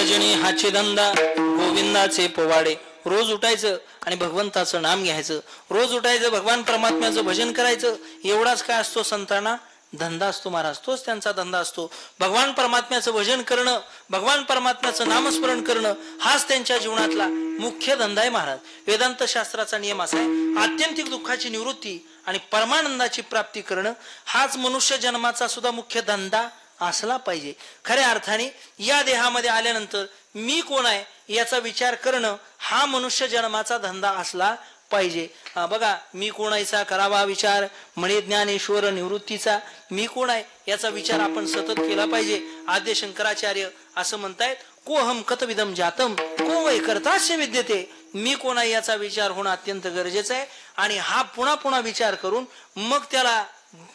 भजनी हाचे धंदा गोविंदाचे पोवाडे. रोज उठायचं आणि भगवंताचं नाम घ्यायचं, रोज उठायचं भगवान परमात्म्याचं भजन करायचं. एवढाच काय असतो संतांना धंदा असतो महाराज, तोच त्यांचा धंदा असतो. भगवान परमात्म्याचं भजन करणं, भगवान परमात्म्याचं नामस्मरण करणं हाच त्यांच्या जीवनातला मुख्य धंदा आहे महाराज. वेदांत शास्त्राचा नियम असा आहे, आत्यंतिक दुःखाची निवृत्ती आणि परमानंदाची प्राप्ती करणं हाच मनुष्य जन्माचा सुद्धा मुख्य धंदा असला पाहिजे. खऱ्या अर्थाने या देहामध्ये आल्यानंतर मी कोण आहे याचा विचार करणं हा मनुष्य जन्माचा धंदा असला पाहिजे. बघा, मी कोण आहेचा करावा विचार, म्हणे ज्ञानेश्वर निवृत्तीचा. मी कोण आहे याचा विचार आपण सतत केला पाहिजे. आद्य शंकराचार्य असं म्हणतायत, कोहम कतविदम जातम को वै कर्तास्य विद्यते. मी कोण आहे याचा विचार होणं अत्यंत गरजेचं आहे. आणि हा पुन्हा पुन्हा विचार करून मग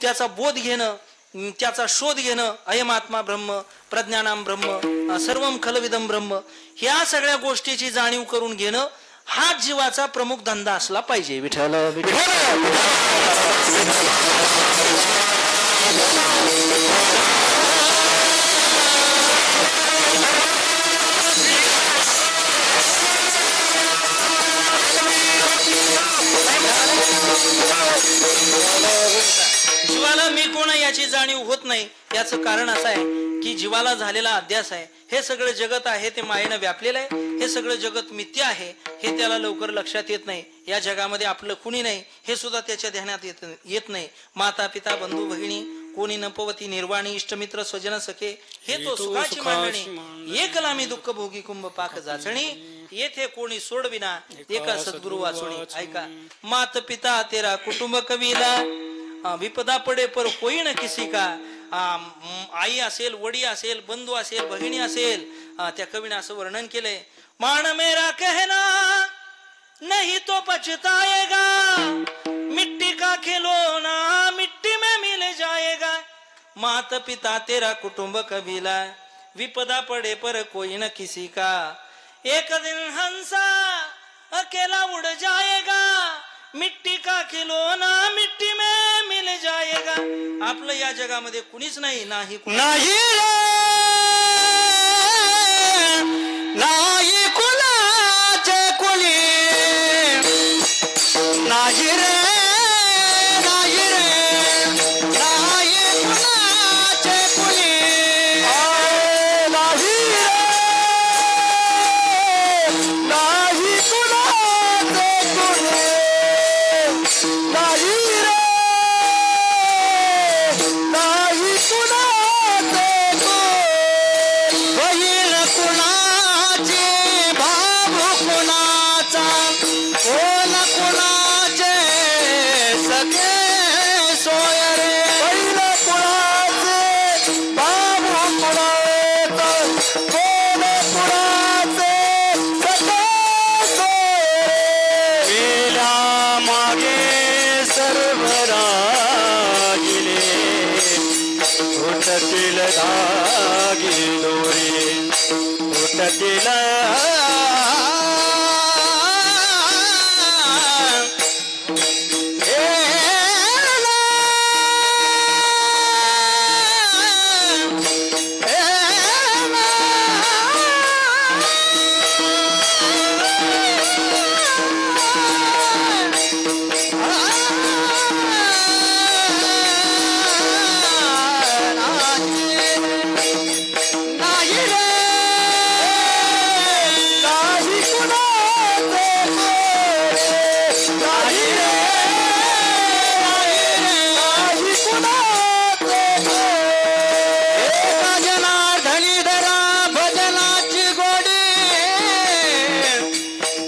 त्याचा बोध घेणं, त्याचा शोध घेणं. अयमात्मा ब्रह्म, प्रज्ञानाम ब्रह्म, सर्वम खलविदम ब्रह्म, ह्या सगळ्या गोष्टीची जाणीव करून घेणं हा जीवाचा प्रमुख धंदा असला पाहिजे. विठ्ठल जीवाला मी कोण याची जाणीव होत नाही. याचं कारण असं आहे की जीवाला झालेला अध्यास आहे. हे सगळं जगत आहे ते मायेनं व्यापलेलं आहे. हे सगळं जगत मिथ्या आहे हे त्याला लवकर लक्षात येत नाही. या जगामध्ये आपलं कुणी नाही हे सुद्धा त्याच्या ध्यानात येत नाही. माता पिता बंधू भगिनी कोणी नपवती निर्वाणी इष्टमित्र स्वजन सखे हे तो सुखाची मांडणी. एकला मी दुःख भोगी कुंभ पाक जाचणी येथे कोणी सोडविना एका सद्गुरु वाचणी. ऐका, मात पिता तेरा कुटुंब कवीला विपदा पडे पर कोई न किसी का. आई असेल, वडी असेल, बंधू असेल, बहिणी असेल, त्या कवीने असं वर्णन केलंय. मान मेरा कहना नहीं तो पछताएगा, मिट्टी का खिलौना मिट्टी में मिल जाएगा. माता पिता तेरा कुटुंब कबीला विपदा पड़े पर कोई न किसी का. एक दिन हंसा अकेला उड़ जाएगा, मिट्टी का खिलौना मिट्टी में मिल जाएगा. आपलं या जगामध्ये कुणीच नाही, नाही नाही कुणाचे कुणी नाही रे, नाही रे, नाही कुणाचे कुणी नाही रे, नाही कुणाचे कुणी नाही रे, नाही कुणाचे कुणी. बहीण कुणाची, भाऊ कुणाचा, कोण कुणाचे सखे सोय रे. बहीण कुणाचे, भाऊ कुणाचा, कोण कुणाचे सखे सोय रे. गेल्या मागे सर्व रागिले, तुटतील धागी दोरी, तुटतील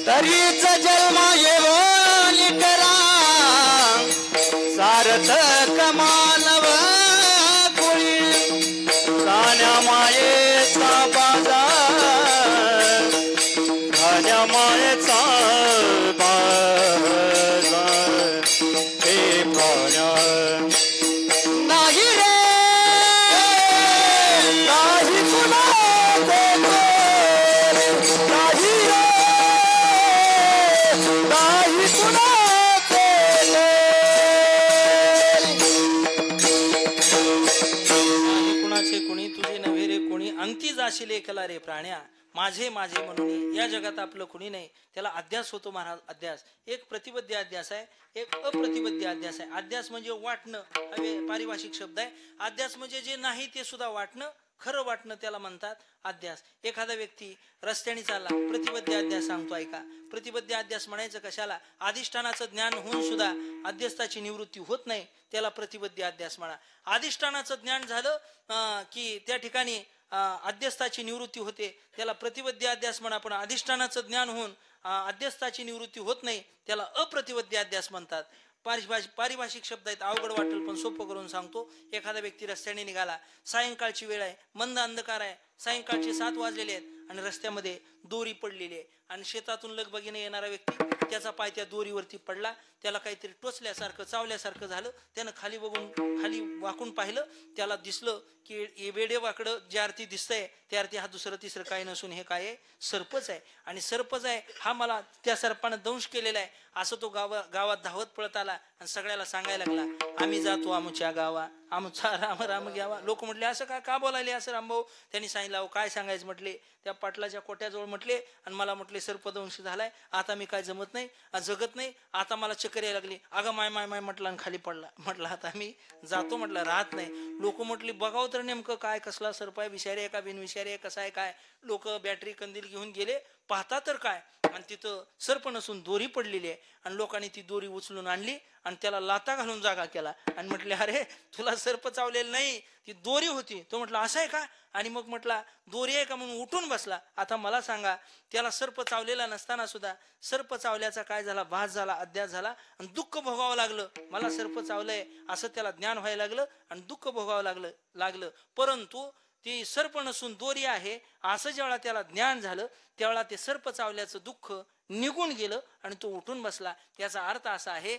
तरीच जन्म येवोनी करा, सार्थक मानव कुळी, राण्या मायेचा बाजार, राण्या मायेचा बाजार. हे प्राण्या नाही रे, नाही कुणाचे नाही रे, नाही कुणाचे. कुणाचे कुणी तुझे नव्हे रे कोणी, अंती जाशील एकला रे प्राण्या. माझे माझे म्हणून या जगात आपलं कुणी नाही. त्याला अध्यास होतो महाराज. अध्यास एक प्रतिबद्ध अध्यास आहे, एक अप्रतिबद्ध अध्यास आहे. अध्यास म्हणजे वाटणं, पारिभाषिक शब्द आहे. अध्यास म्हणजे जे नाही ते सुद्धा वाटणं, खरं वाटणं, त्याला म्हणतात अध्यास. एखादा व्यक्ती रस्त्याने चालला, प्रतिबद्ध अध्यास सांगतो ऐका. प्रतिबद्ध अध्यास म्हणायचं कशाला? अधिष्ठानाचं ज्ञान होऊन सुद्धा अध्यस्थाची निवृत्ती होत नाही, त्याला प्रतिबद्ध अध्यास म्हणा. अधिष्ठानाचं ज्ञान झालं की त्या ठिकाणी अध्यस्थाची निवृत्ती होते, त्याला प्रतिबद्ध अध्यास म्हणा. पण अधिष्ठानाचं ज्ञान होऊन अध्यस्थाची निवृत्ती होत नाही, त्याला अप्रतिबद्ध अध्यास म्हणतात. पारिभाषिक शब्द आहेत, अवघड वाटेल पण सोपं करून सांगतो. एखादा व्यक्ती रस्त्याने निघाला, सायंकाळची वेळ आहे, मंद अंधकार आहे, सायंकाळचे 7 वाजलेले आहेत आणि रस्त्यामध्ये दोरी पडलेली आहे आणि शेतातून लगबगीने येणारा व्यक्ती त्याचा पाय त्या दोरीवरती पडला, त्याला काहीतरी टोचल्यासारखं चावल्यासारखं झालं. त्यानं खाली बघून खाली वाकून पाहिलं, त्याला दिसलं की वेडे वाकडं जे आरती दिसतंय त्या आरती हा दुसरं तिसरं काही नसून हे काय आहे? सर्पच आहे. आणि सर्पच आहे हा मला त्या सर्पानं दंश केलेला आहे असं तो गावात धावत पळत आला आणि सगळ्याला सांगायला लागला, आम्ही जातो आमच्या गावा, आमचा राम राम घ्यावा. लोक म्हटले असं का बोलायले असं रामभाऊ? त्यांनी सांगितलं काय सांगायचं म्हटले. त्या पाटलाच्या कोट्याजवळ म्हटले आणि मला म्हटले सर्पदंश झालाय, आता मी काय जमत नाही, जगत नाही, आता मला चक्कर यायला लागली. अगं माय माय माय म्हटलं आणि खाली पडला. म्हटलं आता मी जातो, म्हटलं राहत नाही. लोक म्हटली बघाव तर नेमकं काय, कसला सर्प आहे, विषारी आहे का बिनविषारी आहे, कसा आहे काय. लोक बॅटरी कंदील घेऊन गेले, पाहता तर काय, आणि तिथं सर्प नसून दोरी पडलेली आहे. आणि लोकांनी ती दोरी उचलून आणली आणि त्याला लाता घालून जागा केला आणि म्हटले अरे तुला सर्प चावलेलं नाही, ती दोरी होती. तो म्हटलं असं आहे का? आणि मग म्हटला दोरी आहे का म्हणून उठून बसला. आता मला सांगा, त्याला सर्प चावलेला नसताना सुद्धा सर्प चावल्याचा काय झाला? भास झाला, अध्यास झाला आणि दुःख भोगावं लागलं. मला सर्प चावलंय असं त्याला ज्ञान व्हायला लागलं आणि दुःख भोगावं लागलं. परंतु ती सर्प नसून दोरी आहे असं जेव्हा त्याला ज्ञान झालं त्यावेळा ते सर्प चावल्याचं दुःख निघून गेलं आणि तो उठून बसला. याचा अर्थ असा आहे,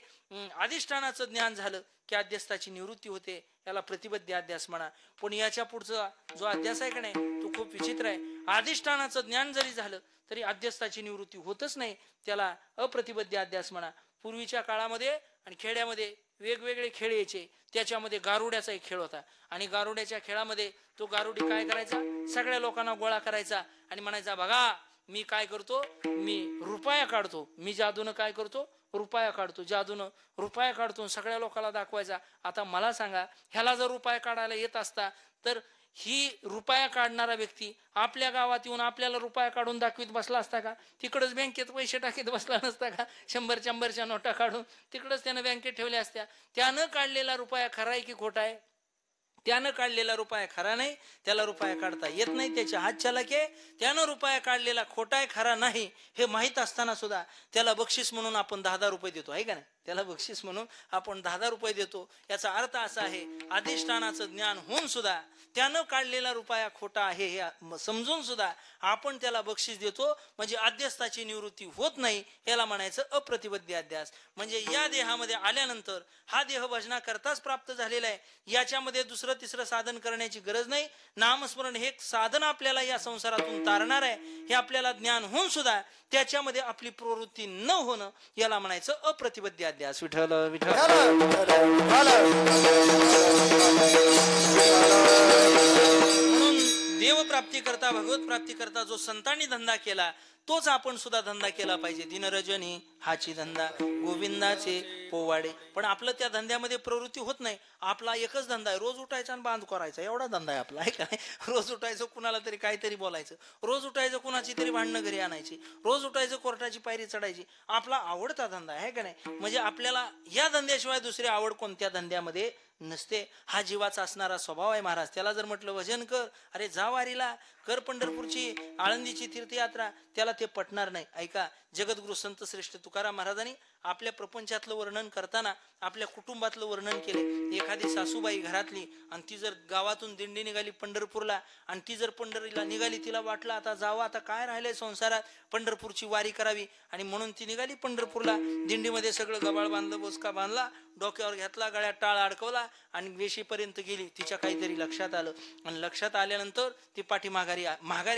अधिष्ठानाचं ज्ञान झालं की अध्यस्थाची निवृत्ती होते, याला प्रतिबद्ध अध्यास म्हणा. पण याच्या पुढचा जो अध्यास आहे का नाही तो खूप विचित्र आहे. अधिष्ठानाचं ज्ञान जरी झालं तरी अध्यस्थाची निवृत्ती होतच नाही, त्याला अप्रतिबद्ध अध्यास म्हणा. पूर्वीच्या काळामध्ये आणि खेड्यामध्ये वेगवेगळे खेळ यायचे, त्याच्यामध्ये गारुड्याचा एक खेळ होता. आणि गारुड्याच्या खेळामध्ये तो गारुडी काय करायचा, सगळ्या लोकांना गोळा करायचा आणि म्हणायचा बघा मी काय करतो, मी रुपया काढतो, मी जादूनं काय करतो, रुपया काढतो, जादूनं रुपया काढतो, सगळ्या लोकांना दाखवायचा. आता मला सांगा, ह्याला जर रुपया काढायला येत असता तर ही रुपया काढणारा व्यक्ती आपल्या गावात येऊन आपल्याला रुपया काढून दाखवीत बसला असता का? तिकडच बँकेत पैसे टाकीत बसला नसता का? 100-100च्या नोटा काढून तिकडच त्यानं बँकेत ठेवल्या असत्या. त्यानं काढलेला रुपया खरा आहे की खोटा आहे? त्यानं काढलेला रुपया खरा नाही, त्याला रुपया काढता येत नाही, त्याच्या हात चालाक आहे. त्यानं रुपया काढलेला खोटा आहे, खरा नाही हे माहीत असताना सुद्धा त्याला बक्षीस म्हणून आपण 10-10 रुपये देतो, आहे का नाही? त्याला बक्षीस म्हणून आपण 10-10 रुपये देतो. याचा अर्थ असा आहे, अधिष्ठानाचं ज्ञान होऊन सुद्धा त्यानं काढलेला रुपया खोटा आहे हे समजून सुद्धा आपण त्याला बक्षीस देतो, म्हणजे अध्यस्थाची निवृत्ती होत नाही. याला म्हणायचं अप्रतिबद्ध अध्यास. म्हणजे या देहामध्ये आल्यानंतर हा देह भजना करताच प्राप्त झालेला आहे, याच्यामध्ये दुसरं तिसरं साधन करण्याची गरज नाही. नामस्मरण हे साधन आपल्याला या संसारातून तारणार आहे, हे आपल्याला ज्ञान होऊन सुद्धा त्याच्यामध्ये आपली प्रवृत्ती न होणं, याला म्हणायचं अप्रतिबद्ध अध्यास. विठ्ठल विठ्ठल. म्हणून देव प्राप्ती करता, भगवत प्राप्ती करता जो संतांनी धंदा केला तोच आपण सुद्धा धंदा केला पाहिजे. दिनरजनी हाची धंदा गोविंदाचे पोवाडे. पण आपलं त्या धंद्यामध्ये प्रवृत्ती होत नाही. आपला एकच धंदा आहे, रोज उठायचा आणि बांध करायचा, एवढा धंदा आहे आपला, आहे का नाही? रोज उठायचं, कुणाला तरी काहीतरी बोलायचं, रोज उठायचं, कुणाची तरी भांडणं घरी आणायची, रोज उठायचं, कोर्टाची पायरी चढायची. आपला आवडता धंदा आहे का नाही? म्हणजे आपल्याला या धंद्याशिवाय दुसरी आवड कोणत्या धंद्यामध्ये नसते. हा जीवाचा असणारा स्वभाव आहे महाराज. त्याला जर म्हटलं भजन कर, अरे जा वारीला कर, पंढरपूरची आळंदीची तीर्थयात्रा, त्याला ते पटणार नाही. ऐका, जगद्गुरु संत श्रेष्ठ तुकाराम महाराजांनी आपल्या प्रपंचातलं वर्णन करताना आपल्या कुटुंबातलं वर्णन केले. एखादी सासूबाई घरातली आणि ती जर गावातून दिंडी निघाली पंढरपूरला आणि ती जर पंढरीला निघाली, तिला वाटलं आता जावं, आता काय राहिलंय संसारात, पंढरपूरची वारी करावी, आणि म्हणून ती निघाली पंढरपूरला. दिंडीमध्ये सगळं गबाळ बांधलं, बोचका बांधला, डोक्यावर घेतला, गळ्यात टाळ अडकवला आणि वेशीपर्यंत गेली. तिच्या काहीतरी लक्षात आलं आणि लक्षात आल्यानंतर ती पाठी माघारी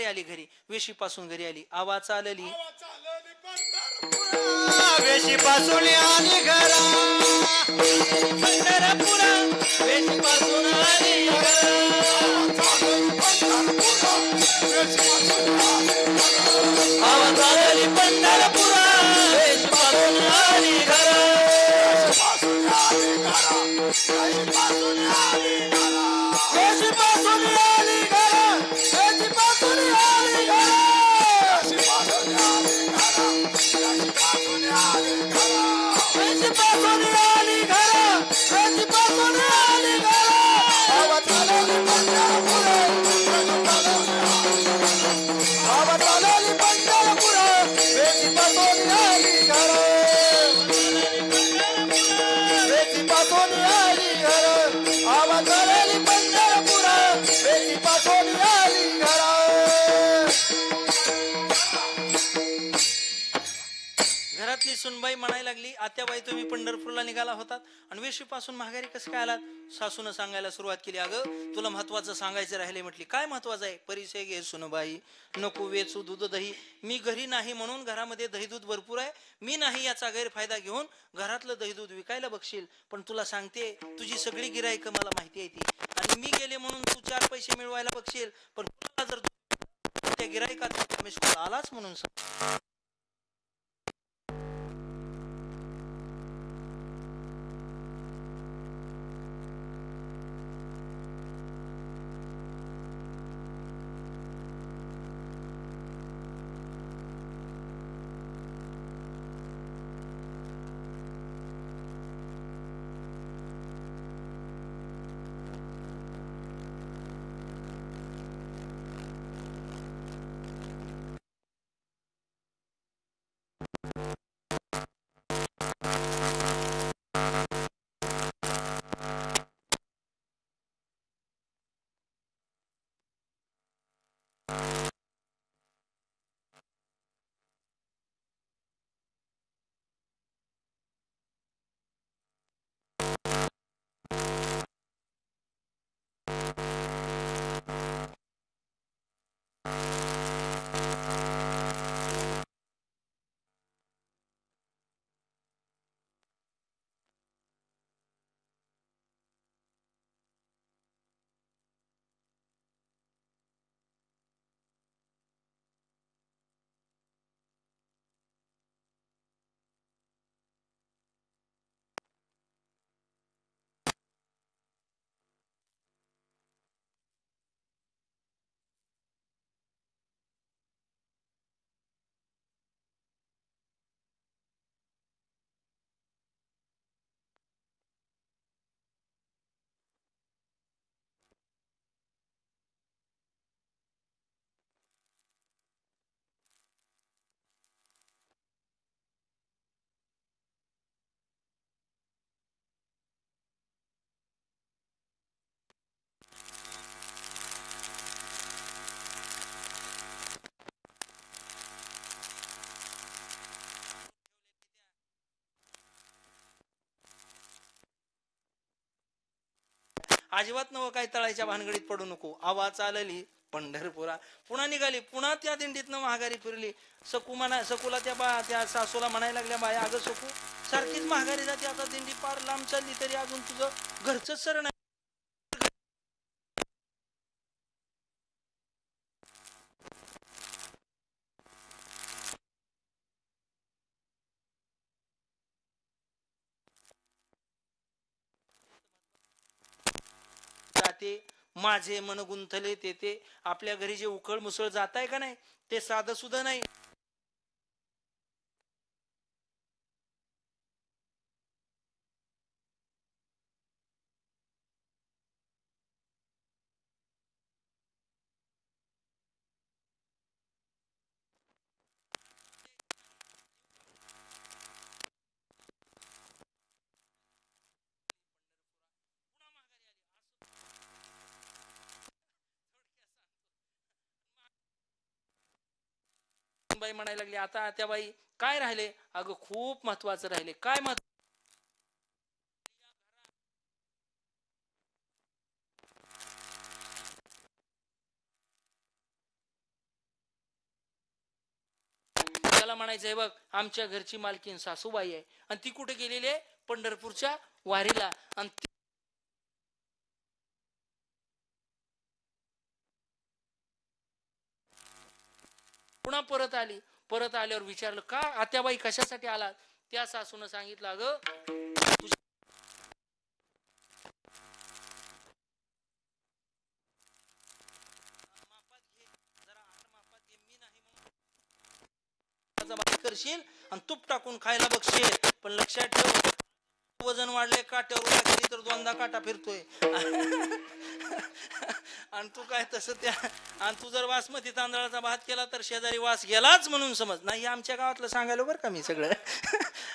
आली घरी, वेशीपासून घरी आली. आवाज चालली वेशी पासून आली घरा पंढरपुरा वेशी पासून आली घरा आवाज आलेली पंढरपुरा वेशी पासून आली घरा वेशी पासून आली घरा वेशी पासून आली घरा वेशी पासून आली घरा वेशी पासून आली घरा वेशी पासून आली घरा वेशी पासून आली घरा वेशी पासून आली घरा आवाज आलेली पंढरपुरा आवाज आलेली पंढरपुरा वेशी पासून आली घरा वेशी पासून आली घरा आवाज आलेली पंढरपुरा वेशी पासून आली घरा घरातली सुनबाई म्हणायला लागली, आत्याबाई तुम्ही पंढरपूरला निघाला होतात आणि वेशीपासून माघारी कसं काय आलात? सासून सांगायला सुरुवात केली, अगं तुला महत्वाचं सांगायचं राहिले. म्हटली काय महत्वाचं आहे? परिचय घे सुनबाई, नको वेचू दूध दही. मी घरी नाही म्हणून घरामध्ये दही दूध भरपूर आहे. मी नाही याचा गैरफायदा घेऊन घरातलं दही दूध विकायला बघशील, पण तुला सांगते तुझी सगळी गिराईक मला माहिती आहे ती, आणि मी गेले म्हणून तू 4 पैसे मिळवायला बघशील, पण तुला जर त्या गिराईकात रमेश आलाच म्हणून अजिबात नवं काय तळायच्या भानगडीत पडू नको. आवाज आलेली पंढरपुरा. पुन्हा निघाली, पुन्हा त्या दिंडीतनं महागारी फिरली. सकूला त्या सासूला म्हणायला लागल्या, बाया अगं सकू सारखीच महागारी जाते, आता दिंडी पार लांब चालली तरी अजून तुझं घरचंच सर नाही. माझे मन गुंतले ते आपल्या घरी जे उखळ मुसळ जात आहे का नाही, ते साधं सुद्धा नाही. बाई म्हणायला लागली, आता त्या बाई काय राहिले? अगं खूप महत्वाचं राहिले. काय महत्व? त्याला म्हणायचं, हे बघ आमच्या घरची मालकीन सासूबाई आहे आणि ती कुठे गेलेली आहे, पंढरपूरच्या वारीला. आणि पुन्हा परत आली. परत आल्यावर विचारलं, का आत्याबाई कशासाठी आला? त्या सासून सांगितलं, अगं करशील आणि तूप टाकून खायला बघशील, पण लक्षात ठेव वजन वाढले, काट्यावर उभा केली तर दोनदा काटा फिरतोय. आणि तू काय तसं त्या, आणि तू जर बासमती तांदळाचा भात केला तर शेजारी वास गेलाच म्हणून समज. नाही आमच्या गावातलं सांगायला बरं का मी सगळं.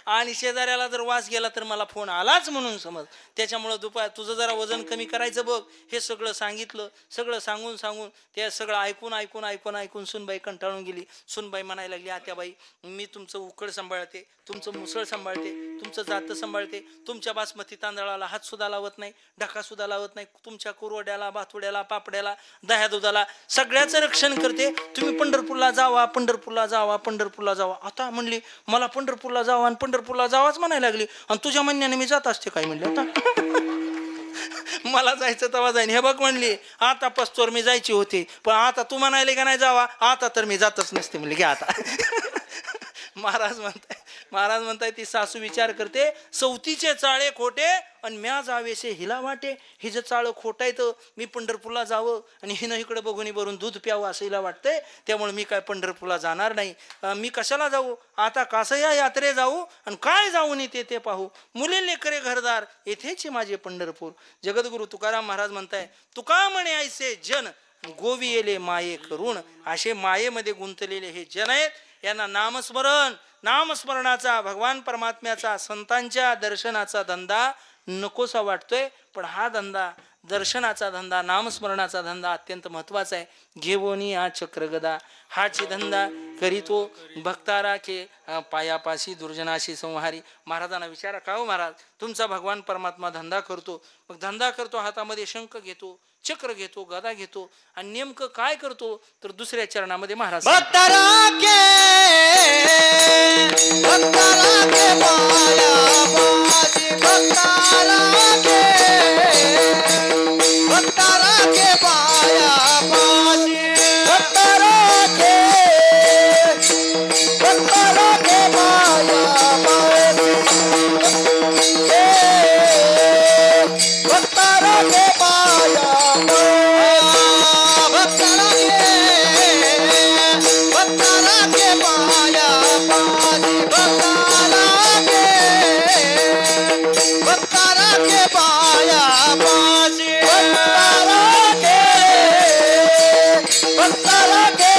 आणि शेजाऱ्याला जर वास गेला तर मला फोन आलाच म्हणून समज. त्याच्यामुळं दुपार तुझं जरा वजन कमी करायचं बघ. हे सगळं सांगितलं. सगळं सांगून सांगून ते सगळं ऐकून ऐकून ऐकून ऐकून सुनबाई कंटाळून गेली. सुनबाई म्हणायला लागली, आत्याबाई मी तुमचं उकड सांभाळते, तुमचं मुसळ सांभाळते, तुमचं जातं सांभाळते, तुमच्या बासमती तांदळाला हात सुद्धा लावत नाही, ढाका सुद्धा लावत नाही, तुमच्या कुरवड्याला, भातुड्याला, पापड्याला, दह्या दुधाला सगळ्याचं रक्षण करते. तुम्ही पंढरपूरला जावा, पंढरपूरला जावा, पंढरपूरला जावा. आता म्हणली मला पंढरपूरला जावा आणि पंढरपूरला जावाच म्हणायला लागली. आणि तुझ्या म्हणण्याने मी जात असते काय म्हणले, आता मला जायचं तेव्हा जाईन. हे बघ म्हणली आता पस्तोर मी जायची होती, पण आता तू म्हणायले का नाही जावा, आता तर मी जातच नसते म्हणली. घ्या आता. महाराज म्हणताय ती सासू विचार करते, सवतीचे चाळे खोटे आणि म्या जावेसे हिला वाटे. हिचं चाळं खोटायचं, मी पंढरपूरला जावं आणि हिनं इकडे बघून भरून दूध प्यावं असं हिला वाटतंय. त्यामुळे मी काय पंढरपूरला जाणार नाही. मी कशाला जाऊ, आता कसं या यात्रे जाऊ आणि काय जाऊन येते ते पाहू. मुले लेकरे घरदार येथेच माझे पंढरपूर. जगद्गुरु तुकाराम महाराज म्हणताय, तुका म्हणे ऐसे जन गोवी येले माये करून. असे मायेमध्ये गुंतलेले हे जन आहेत. यांना नामस्मरण, नामस्मरणाचा, भगवान परमात्म्याचा, संतांच्या दर्शनाचा धंदा नकोसा वाटतोय. पण हा धंदा, दर्शनाचा धंदा, नामस्मरणाचा धंदा अत्यंत महत्वाचा आहे. घेवोनी हा चक्रगदा हाची धंदा करीतो भक्तारा के पायापाशी दुर्जनाशी संहारी. महाराजांना विचारा, का हो महाराज तुमचा भगवान परमात्मा धंदा करतो, मग धंदा करतो, हातामध्ये शंख घेतो, चक्र घेतो, गदा घेतो आणि नेमकं काय करतो तर दुसऱ्या चरणामध्ये महाराज Bye.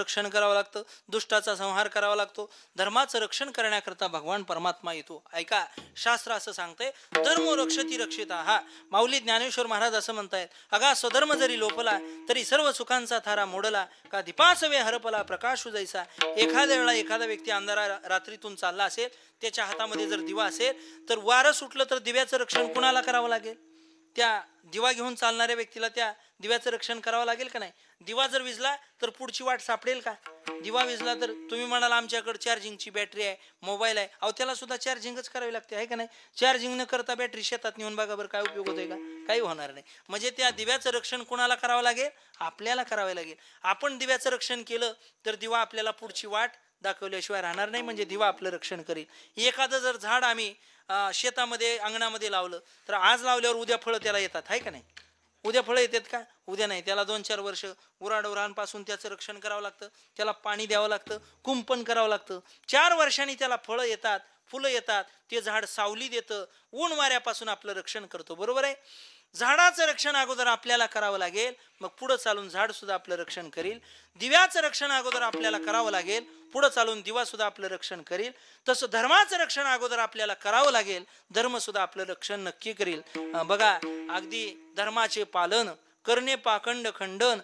रक्षण करावं लागतं, दुष्टाचा संहार करावा लागतो. धर्माचं रक्षण करण्याकरता भगवान परमात्मा येतो. ऐका, शास्त्र असं सांगतंय, धर्म रक्षती रक्षिता. हा माऊली ज्ञानेश्वर महाराज असं म्हणतायत, अगा स्वधर्म जरी लोपला तरी सर्व सुखांचा थारा मोडला, का दीपासवे हरपला प्रकाश जैसा. एखाद्या वेळा एखादा व्यक्ती अंधारा रात्रीतून चालला असेल, त्याच्या हातामध्ये जर दिवा असेल तर वारं सुटलं तर दिव्याचं रक्षण कुणाला करावं लागेल? त्या दिवा घेऊन चालणाऱ्या व्यक्तीला त्या दिव्याचं रक्षण करावं लागेल का नाही? दिवा जर विजला तर पुढची वाट सापडेल का? दिवा विजला तर तुम्ही म्हणाल आमच्याकडे चार्जिंगची बॅटरी आहे, मोबाईल आहे, अहो त्याला सुद्धा चार्जिंगच करावी लागते, आहे का नाही? चार्जिंग न करता बॅटरी शेतात नेऊन बघा बरं, काय उपयोग होतोय का? काही होणार नाही. म्हणजे त्या दिव्याचं रक्षण कुणाला करावं लागेल? आपल्याला करावं लागेल. आपण दिव्याचं रक्षण केलं तर दिवा आपल्याला पुढची वाट दाखवल्याशिवाय राहणार नाही, म्हणजे दिवा आपलं रक्षण करेल. एखादं जर झाड आम्ही शेतामध्ये अंगणामध्ये लावलं तर आज लावल्यावर उद्या फळं त्याला येतात, आहे का नाही? उद्या फळं येतात का? उद्या नाही. त्याला 2-4 वर्ष उराडोरांपासून त्याचं रक्षण करावं लागतं, त्याला पाणी द्यावं लागतं, कुंपण करावं लागतं. 4 वर्षांनी त्याला फळं येतात, फुलं येतात, ते झाड सावली देतं, ऊन वाऱ्यापासून आपलं रक्षण करतो. बरोबर आहे? झाडाचं रक्षण अगोदर आपल्याला करावं लागेल, मग पुढं चालून झाड सुद्धा आपलं रक्षण करील. दिव्याचं रक्षण अगोदर आपल्याला करावं लागेल, पुढं चालून दिवा सुद्धा आपलं रक्षण करील. तसं धर्माचं रक्षण अगोदर आपल्याला करावं लागेल, धर्म सुद्धा आपलं रक्षण नक्की करील. बघा, अगदी धर्माचे पालन करणे पाखंड खंडन.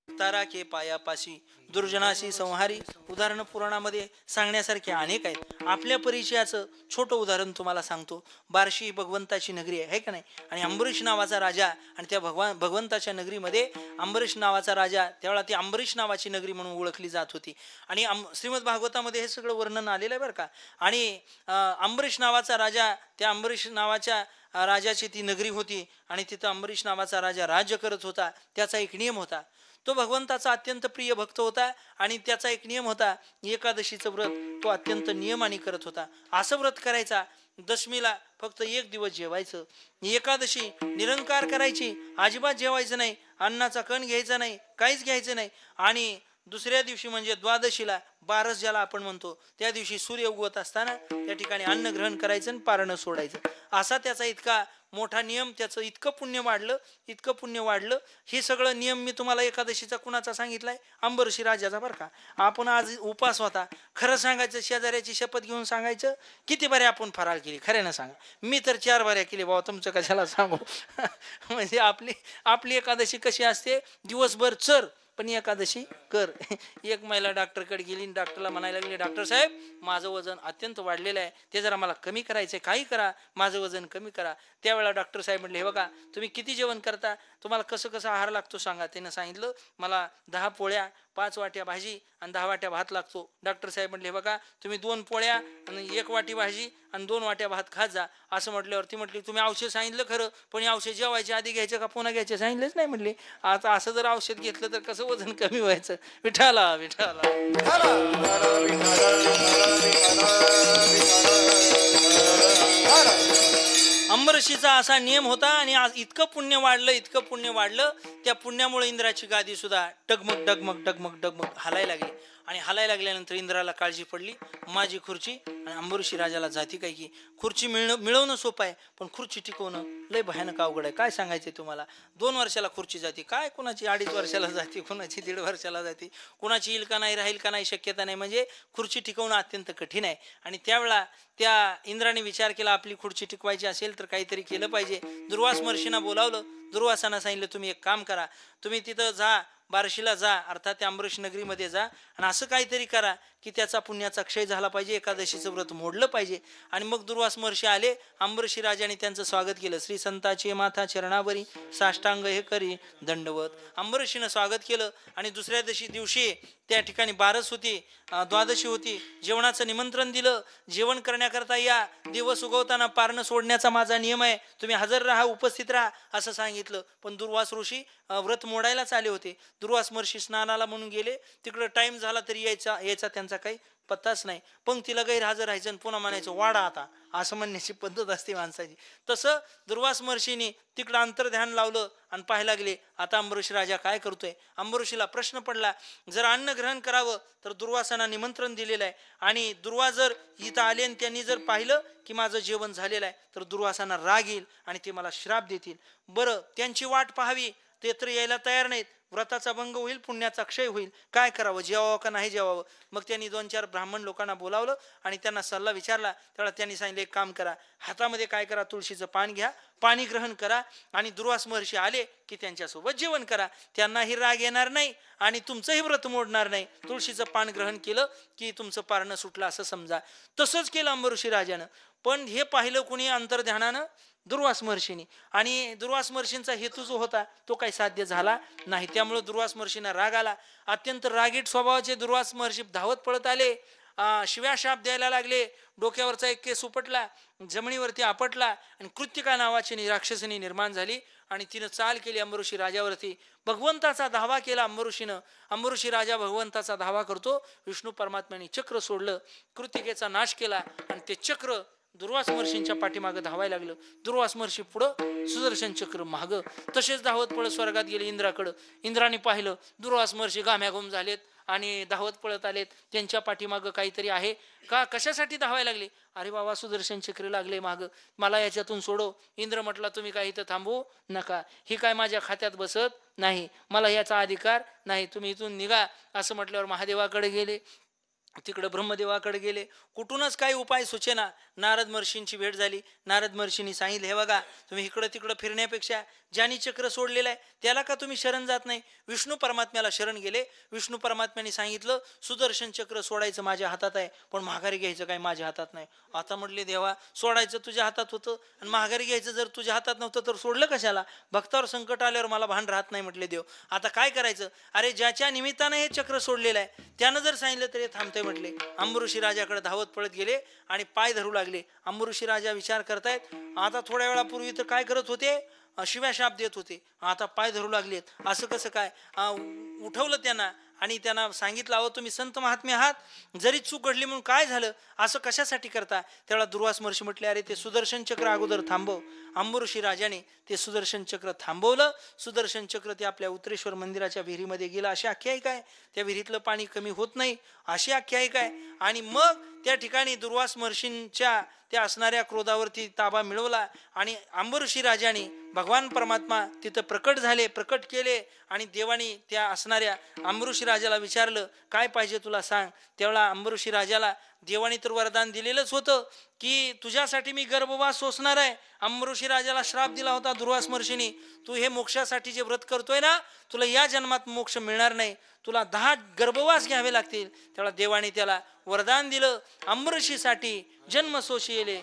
तारा के पायापाशी दुर्जनाशी संहारी. उदाहरण पुराणामध्ये सांगण्यासारखे अनेक आहेत. आपल्या परिचयाचं छोटं उदाहरण तुम्हाला सांगतो. बार्शी भगवंताची नगरी आहे का नाही? आणि अंबरीश नावाचा राजा, आणि त्या भगवंताच्या नगरीमध्ये अंबरीश नावाचा राजा, त्यावेळा ती अंबरीश नावाची नगरी म्हणून ओळखली जात होती. आणि श्रीमद भागवतामध्ये हे सगळं वर्णन आलेलं आहे बरं का. आणि अंबरीश नावाचा राजा, त्या अंबरीश नावाच्या राजाची ती नगरी होती, आणि तिथं अंबरीश नावाचा राजा राज्य करत होता. त्याचा एक नियम होता, तो भगवंताचा अत्यंत प्रिय भक्त होता, आणि त्याचा एक नियम होता, एकादशीचं व्रत तो अत्यंत नियमाने करत होता. असं व्रत करायचा, दशमीला फक्त 1 दिवस जेवायचं, एकादशी निरंकार करायची, अजिबात जेवायचं नाही, अन्नाचा कण घ्यायचा नाही, काहीच घ्यायचं नाही. आणि दुसऱ्या दिवशी म्हणजे द्वादशीला, बारस ज्याला आपण म्हणतो, त्या दिवशी सूर्य उगवत असताना त्या ठिकाणी अन्न ग्रहण करायचं आणि पारणं सोडायचं. असा त्याचा इतका मोठा नियम, त्याचं इतकं पुण्य वाढलं, इतकं पुण्य वाढलं. हे सगळं नियम मी तुम्हाला एकादशीचा कुणाचा सांगितलाय? अंबरीश राजाचा बरं का. आपण आज उपास होता, खरं सांगायचं, शेजाऱ्याची शपथ घेऊन सांगायचं, किती बरे आपण फराळ केली? खऱ्यानं सांगा. मी तर 4 बऱ्या केली बाबा, तुमचं कशाला सांगू. म्हणजे आपली एकादशी कशी असते, दिवसभर चर पण एकादशी कर. एक महिला डॉक्टरकडे गेली, डॉक्टरला म्हणायला लागली, डॉक्टर साहेब माझं वजन अत्यंत वाढलेलं आहे, ते जरा मला कमी करायचं आहे, काही करा, माझं वजन कमी करा. त्यावेळेला डॉक्टर साहेब म्हटले, हे बघा तुम्ही किती जेवण करता, तुम्हाला कसं कसं आहार लागतो सांगा. त्यानं सांगितलं, मला 10 पोळ्या, 5 वाट्या भाजी आणि 10 वाट्या भात लागतो. डॉक्टर साहेब म्हटले, हे बघा तुम्ही 2 पोळ्या आणि 1 वाटी भाजी आणि 2 वाट्या भात खात जा. असं म्हटल्यावर ती म्हटली, तुम्ही औषध सांगितलं खरं, पण हे औषध जेवायच्या आधी घ्यायचं का पुन्हा घ्यायचं सांगितलंच नाही. म्हटले, आता असं जर औषध घेतलं तर कसं वजन कमी व्हायचं? विठाला विठाला. अंबरीशीचा असा नियम होता, आणि आज इतकं पुण्य वाढलं, इतकं पुण्य वाढलं, त्या पुण्यामुळे इंद्राची गादी सुद्धा डगमग डगमग डगमग डगमग हलायला लागली. आणि हलायला लागल्यानंतर इंद्राला काळजी पडली, माझी खुर्ची. आणि अंबरीशी राजाला जाती काय की खुर्ची मिळवणं सोपं आहे, पण खुर्ची टिकवणं लय भयानक अवघड आहे. काय सांगायचंय तुम्हाला, 2 वर्षाला खुर्ची जाते, काय कुणाची 2.5 वर्षाला जाते, कुणाची 1.5 वर्षाला जाते, कुणाची येईल का नाही, राहील का नाही, शक्यता नाही. म्हणजे खुर्ची टिकवणं अत्यंत कठीण आहे. आणि त्यावेळा त्या इंद्राने विचार केला, आपली खुर्ची टिकवायची असेल तर काहीतरी केलं पाहिजे. दुर्वास महर्षींना बोलावलं. दुर्वासांना सांगितलं, तुम्ही एक काम करा, तुम्ही तिथं जा, बार्शीला जा, अर्थात त्या अंबरीश नगरीमध्ये जा, आणि असं काहीतरी करा की त्याचा पुण्याचा क्षय झाला पाहिजे, एकादशीचं व्रत मोडलं पाहिजे. आणि मग दुर्वास महर्षी आले. अंबरीशी राजाने त्यांचं स्वागत केलं. श्री संताचे माथा चरणावरी साष्टांग हे करी दंडवत. अंबरीशीनं स्वागत केलं. आणि दुसऱ्या दिवशी त्या ठिकाणी बारस होती, द्वादशी होती, जेवणाचं निमंत्रण दिलं. जेवण करण्याकरता या, दिवस उगवताना पारणं सोडण्याचा माझा नियम आहे, तुम्ही हजर राहा, उपस्थित राहा असं सांगितलं. पण दुर्वास ऋषी व्रत मोडायलाच आले होते. दुर्वास महर्षी स्नानाला म्हणून गेले, तिकडं टाइम झाला तरी यायचा त्यांचा काही पत्ताच नाही. पंक्तीला गैरहजर राहायचं आणि पुन्हा म्हणायचं वाडा आता, असं म्हणण्याची पद्धत असते माणसाची. तसं दुर्वास महर्षीने तिकडं अंतर्ध्यान लावलं आणि पाहायला लागले आता अंबरीष राजा काय करतोय. अंबरीषीला प्रश्न पडला, जर अन्न ग्रहण करावं तर दुर्वासांना निमंत्रण दिलेलं आहे आणि दुर्वास जर इथं आले आणि त्यांनी जर पाहिलं की माझं जेवण झालेलं आहे तर दुर्वासांना राग येईल आणि ते मला श्राप देतील. बरं, त्यांची वाट पाहावी, ते तर यायला तयार नाहीत, व्रताचा भंग होईल, पुण्याचा क्षय होईल, काय करावं, जेवावं का नाही जेवावं. मग त्यांनी 2-4 ब्राह्मण लोकांना बोलावलं आणि त्यांना सल्ला विचारला. तेव्हा त्यांनी सांगितले, एक काम करा, हातामध्ये काय करा, तुळशीचं पान घ्या, पाणी ग्रहण करा आणि दुर्वास महर्षी आले की त्यांच्यासोबत जेवण करा, त्यांनाही राग येणार नाही आणि तुमचंही व्रत मोडणार नाही. तुळशीचं पान ग्रहण केलं की तुमचं पारणं सुटलं असं समजा. तसंच केलं अंबरीष राजानं. पण हे पाहिलं कुणी अंतर्ध्यानानं, दुर्वास महर्षींनी. आणि दुर्वास महर्षींचा हेतू जो होता तो काही साध्य झाला नाही. त्यामुळे दुर्वास महर्षींना राग आला. अत्यंत रागीट स्वभावाचे दुर्वास महर्षी धावत पळत आले, शिव्या शाप द्यायला लागले. डोक्यावरचा एक केस उपटला, जमिनीवरती आपटला आणि कृत्तिका नावाची राक्षसिनी निर्माण झाली आणि तिनं चाल केली अंबरीषी राजावरती. भगवंताचा धावा केला अंबरीषीनं. अंबरीषी राजा भगवंताचा धावा करतो, विष्णू परमात्म्याने चक्र सोडलं, कृत्तिकेचा नाश केला आणि ते चक्र दुर्वास महर्षींच्या पाठीमागं धावायला लागलं. दुर्वास महर्षी पुढं, सुदर्शन चक्र मागं. तसेच धावत पळत स्वर्गात गेले इंद्राकडं. इंद्राने पाहिलं दुर्वास महर्षी घाम्याघूम झालेत आणि धावत पळत आलेत, त्यांच्या पाठीमागं काहीतरी आहे का, कशासाठी धावायला लागले. अरे बाबा, सुदर्शन चक्र लागले मागं, मला याच्यातून सोडव. इंद्र म्हटला, तुम्ही काही इथं थांबू नका, ही काय माझ्या खात्यात बसत नाही, मला याचा अधिकार नाही, तुम्ही इथून निघा. असं म्हटल्यावर महादेवाकडे गेले, तिकडे ब्रह्मदेवाकडे गेले. कुठूनच काही उपाय सुचेना. नारद महर्षींची भेट झाली. नारद महर्षींनी सांगितले, हे बघा, तुम्ही इकडं तिकडं फिरण्यापेक्षा ज्यांनी चक्र सोडलेलं आहे त्याला का तुम्ही शरण जात नाही. विष्णू परमात्म्याला शरण गेले. विष्णू परमात्म्याने सांगितलं, सुदर्शन चक्र सोडायचं माझ्या हातात आहे, पण माघारी घ्यायचं काय माझ्या हातात नाही. आता म्हटले, देवा, सोडायचं तुझ्या हातात होतं आणि माघारी घ्यायचं जर तुझ्या हातात नव्हतं तर सोडलं कशाला. भक्तावर संकट आल्यावर मला भान राहत नाही म्हटले देव. आता काय करायचं. अरे, ज्याच्या निमित्तानं हे चक्र सोडलेलं आहे त्यानं जर सांगितलं तरी थांबतंय म्हटले. अंबरीषी राजाकडे धावत पळत गेले आणि पाय धरू लागले. अंबरीषी राजा विचार करतायत, आता थोड्या वेळापूर्वी तर काय करत होते, शिव्या शाप देत होते, आता पाय धरू लागलेत, असं कसं काय. उठवलं त्यांना आणि त्यांना सांगितलं, अहो तुम्ही संत महात्मे आहात, जरी चूक घडली म्हणून काय झालं, असं कशासाठी करता. त्यावेळा दुर्वास महर्षी म्हटले, अरे ते सुदर्शन चक्र अगोदर थांबव. अंबरीषी राजाने ते सुदर्शन चक्र थांबवलं. सुदर्शन चक्र ते आपल्या उत्तरेश्वर मंदिराच्या विहिरीमध्ये गेलं, अशी आख्यायिका आहे. त्या विहिरीतलं पाणी कमी होत नाही अशी आख्यायिका आहे. आणि मग त्या ठिकाणी दुर्वास महर्षींच्या त्या असणाऱ्या क्रोधावरती ताबा मिळवला आणि अंबरीषी राजाने, भगवान परमात्मा तिथं प्रकट झाले, प्रकट केले आणि देवानी त्या असणाऱ्या अंबरीषी राजाला विचारलं, काय पाहिजे तुला सांग. त्यावेळा अंबरीषी राजाला देवानी तर वरदान दिलेलंच होतं की तुझ्यासाठी मी गर्भवास सोसणार आहे. अंबरीषी राजाला श्राप दिला होता दुर्वास महर्षींनी, तू हे मोक्षासाठी जे व्रत करतोय ना, तुला या जन्मात मोक्ष मिळणार नाही, तुला 10 गर्भवास घ्यावे लागतील. त्याला देवाने त्याला वरदान दिलं, अंबरीषीसाठी जन्म सोशियेले.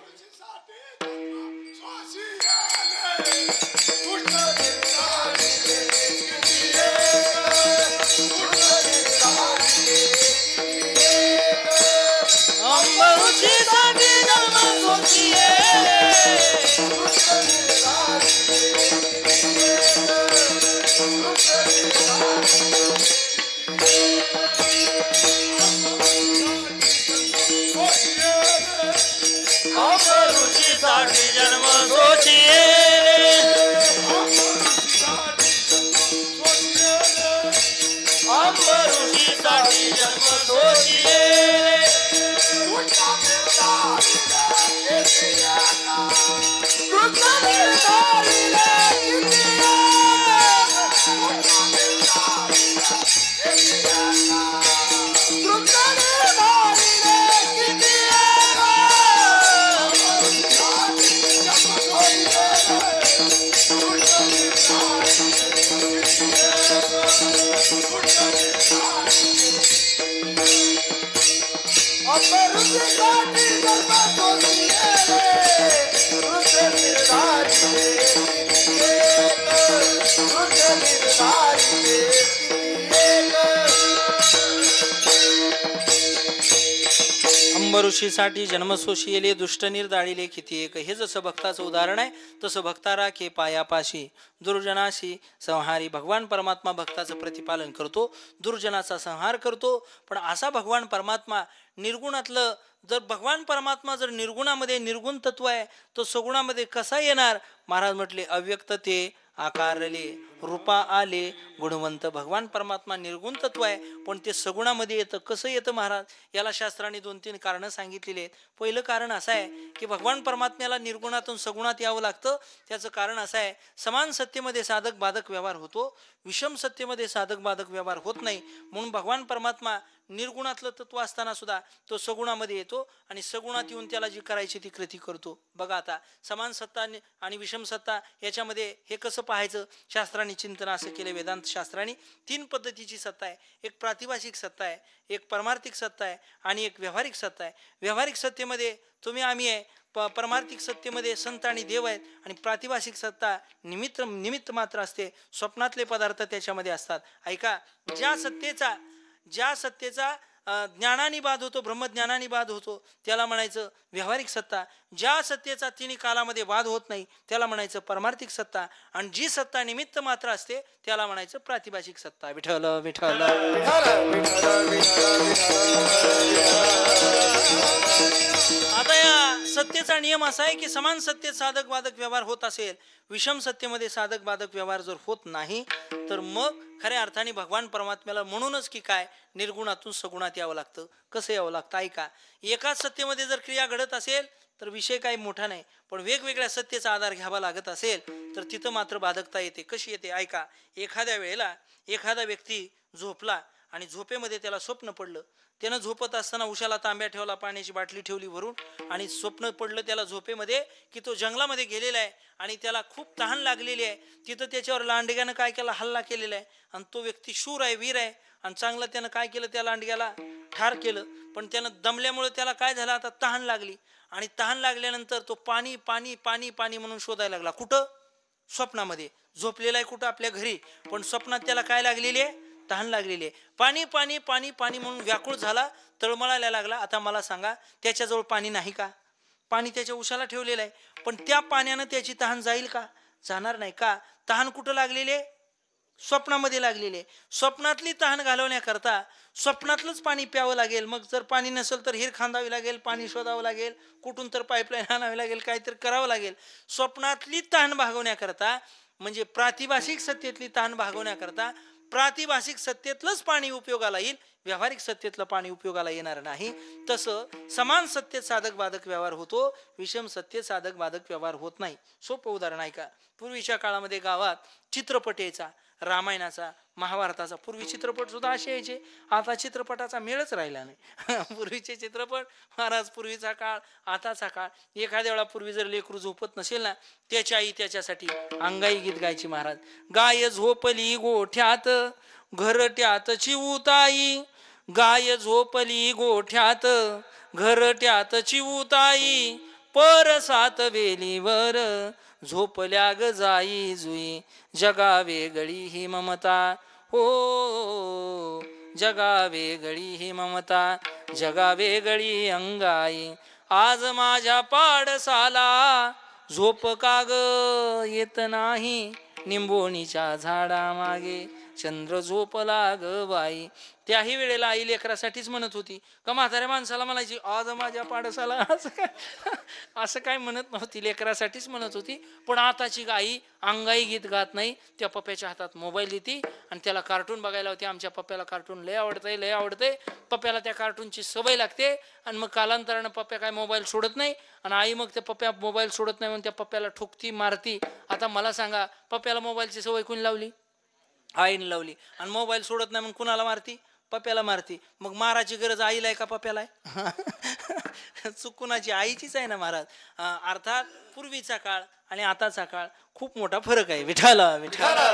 कुटुंब ऋषीसाठी जन्मसोशी येले दुष्ट निर्दाळिले किती एक. हे जसं भक्ताचं उदाहरण आहे तसं भक्ता राखे पायापाशी दुर्जनाशी संहारी. भगवान परमात्मा भक्ताचं प्रतिपालन करतो, दुर्जनाचा संहार करतो. पण असा भगवान परमात्मा निर्गुणातलं, जर भगवान परमात्मा जर निर्गुणामध्ये निर्गुण तत्व आहे तो सगुणामध्ये कसा येणार? महाराज म्हटले अव्यक्त ते आकारले रूपा आले गुणवंत. भगवान परमात्मा निर्गुण तत्व आहे पण ते सगुणामध्ये येतं. कसं येतं महाराज? याला शास्त्राने 2-3 कारणं सांगितलेली आहेत. पहिलं कारण असं आहे की भगवान परमात्म्याला निर्गुणातून सगुणात यावं लागतं. त्याचं कारण असं आहे, समान सत्तेमध्ये साधक बाधक व्यवहार होतो, विषम सत्तेमध्ये साधक बाधक व्यवहार होत नाही. म्हणून भगवान परमात्मा निर्गुणातलं तत्व असताना सुद्धा तो सगुणामध्ये येतो आणि सगुणात येऊन त्याला जी करायची ती कृती करतो. बघा आता समान सत्ता आणि विषम सत्ता याच्यामध्ये हे कसं पाहायचं? शास्त्रांनी चिंतन असं केलं, वेदांत शास्त्रांनी 3 पद्धतीची सत्ता आहे. एक प्रातिभाषिक सत्ता आहे, एक परमार्थिक सत्ता आहे आणि एक व्यावहारिक सत्ता आहे. व्यावहारिक सत्तेमध्ये तुम्ही आम्ही आहे, परमार्थिक सत्तेमध्ये संत आणि देव आहेत आणि प्रातिभाषिक सत्ता निमित्त मात्र असते. स्वप्नातले पदार्थ त्याच्यामध्ये असतात. ऐका, ज्या सत्तेचा ज्ञानाने बाध होतो, ब्रह्मज्ञानाने बाध होतो त्याला म्हणायचं व्यावहारिक सत्ता. ज्या सत्तेचा 3 कालामध्ये बाध होत नाही त्याला म्हणायचं परमार्थिक सत्ता. आणि जी सत्ता निमित्त मात्र असते त्याला म्हणायचं प्रातिभाषिक सत्ता. विठ्ठल विठ्ठल. आता या सत्तेचा नियम असा आहे की समान सत्तेत साधक बाधक व्यवहार होत असेल, विषम सत्तेमध्ये साधक बाधक व्यवहार जर होत नाही तर मग खऱ्या अर्थाने भगवान परमात्म्याला म्हणूनच की काय निर्गुणातून सगुणात यावं लागतं. कसं यावं लागतं? ऐका, एकाच सत्तेमध्ये जर क्रिया घडत असेल तर विषय काही मोठा नाही, पण वेगवेगळ्या सत्तेचा आधार घ्यावा लागत असेल तर तिथं मात्र बाधकता येते. कशी येते? ऐका, एखाद्या वेळेला एखादा व्यक्ती झोपला आणि झोपेमध्ये त्याला स्वप्न पडलं. त्यानं झोपत असताना उशाला तांब्या ठेवला, पाण्याची बाटली ठेवली भरून आणि स्वप्न पडलं त्याला झोपेमध्ये की तो जंगलामध्ये गेलेला आहे आणि त्याला खूप तहान लागलेली आहे. तिथं त्याच्यावर लांडग्यानं काय केला? हल्ला केलेला आहे. आणि तो व्यक्ती शूर आहे, वीर आहे आणि चांगलं त्यानं काय केलं? त्या लांडग्याला ठार केलं. पण त्यानं दमल्यामुळे त्याला काय झालं? आता तहान लागली आणि तहान लागल्यानंतर तो पाणी पाणी पाणी पाणी म्हणून शोधायला लागला. कुठं? स्वप्नामध्ये. झोपलेला आहे कुठं? आपल्या घरी. पण स्वप्नात त्याला काय लागलेली आहे? तहान लागलेली आहे. पाणी पाणी पाणी पाणी म्हणून व्याकुळ झाला, तळमळायला लागला. आता मला सांगा, त्याच्याजवळ पाणी नाही का? पाणी त्याच्या उशाला ठेवलेलं आहे, पण त्या पाण्यानं त्याची तहान जाईल का? जाणार नाही. का? तहान कुठं लागलेली आहे? स्वप्नामध्ये लागलेली आहे. स्वप्नातली तहान घालवण्याकरता स्वप्नातलंच पाणी प्यावं लागेल. मग जर पाणी नसेल तर हिर खांदावी लागेल, पाणी शोधावं लागेल, कुठून तर पाईपलाईन आणावी लागेल, काहीतरी करावं लागेल. स्वप्नातली तहान भागवण्याकरता म्हणजे प्रातिभाषिक सत्तेतली तहान भागवण्याकरता प्रातिभाषिक सत्तेतलंच पाणी उपयोगाला येईल, व्यावहारिक सत्तेतलं पाणी उपयोगाला येणार नाही. तसं समान सत्तेत साधक बाधक व्यवहार होतो, विषम सत्तेत साधक बाधक व्यवहार होत नाही. सोपं उदाहरण ऐका. पूर्वीच्या काळामध्ये गावात चित्रपट यायचा, रामायणाचा, महाभारताचा. पूर्वी चित्रपट सुद्धा असे यायचे. आता चित्रपटाचा मेळच राहिला नाही. पूर्वीचे चित्रपट महाराज, पूर्वीचा काळ, आताचा काळ. एखाद्या वेळा पूर्वी जर लेकरू झोपत नसेल ना, त्याची आई त्याच्यासाठी अंगाई गीत गायची महाराज. गाय झोपली गोठ्यात घरट्यात चिऊताई, गाय झोपली गोठ्यात घरट्यात चिऊताई, परसात वेलीवर झोपल्या ग जाई जुई, जगा वेगळी ही ममता हो, जगा वेगळी ही ममता, जगा वेगळी अंगाई. आज माझ्या पाडसाला झोप का ग येत नाही, निंबोणीच्या झाडा मागे चंद्र झोपला ग बाई. त्याही वेळेला आई लेकरासाठीच म्हणत होती का म्हाताऱ्या माणसाला म्हणायची आज माझ्या पाडसाला, असं काय म्हणत नव्हती, लेकरासाठीच म्हणत होती. पण आताची गाई अंगाई गीत गात नाही, त्या पप्प्याच्या हातात मोबाईल देते आणि त्याला कार्टून बघायला होते. आमच्या पप्प्याला कार्टून लय आवडतंय, लय आवडतंय. पप्प्याला त्या कार्टूनची सवय लागते आणि मग कालांतरानं पप्प्या काय मोबाईल सोडत नाही आणि आई मग त्या पप्प्या मोबाईल सोडत नाही म्हणून त्या पप्प्याला ठोकती, मारती. आता मला सांगा, पप्प्याला मोबाईलची सवय कोणी लावली? आईने लावली. आणि मोबाईल सोडत नाही म्हणून कुणाला मारती? पप्प्याला मारती. मग माराची गरज आईला आहे का पप्प्याला आहे? चूक कुणाची? आईचीच आहे ना महाराज. अर्थात पूर्वीचा काळ आणि आताचा काळ खूप मोठा फरक आहे. विठाला विठाला.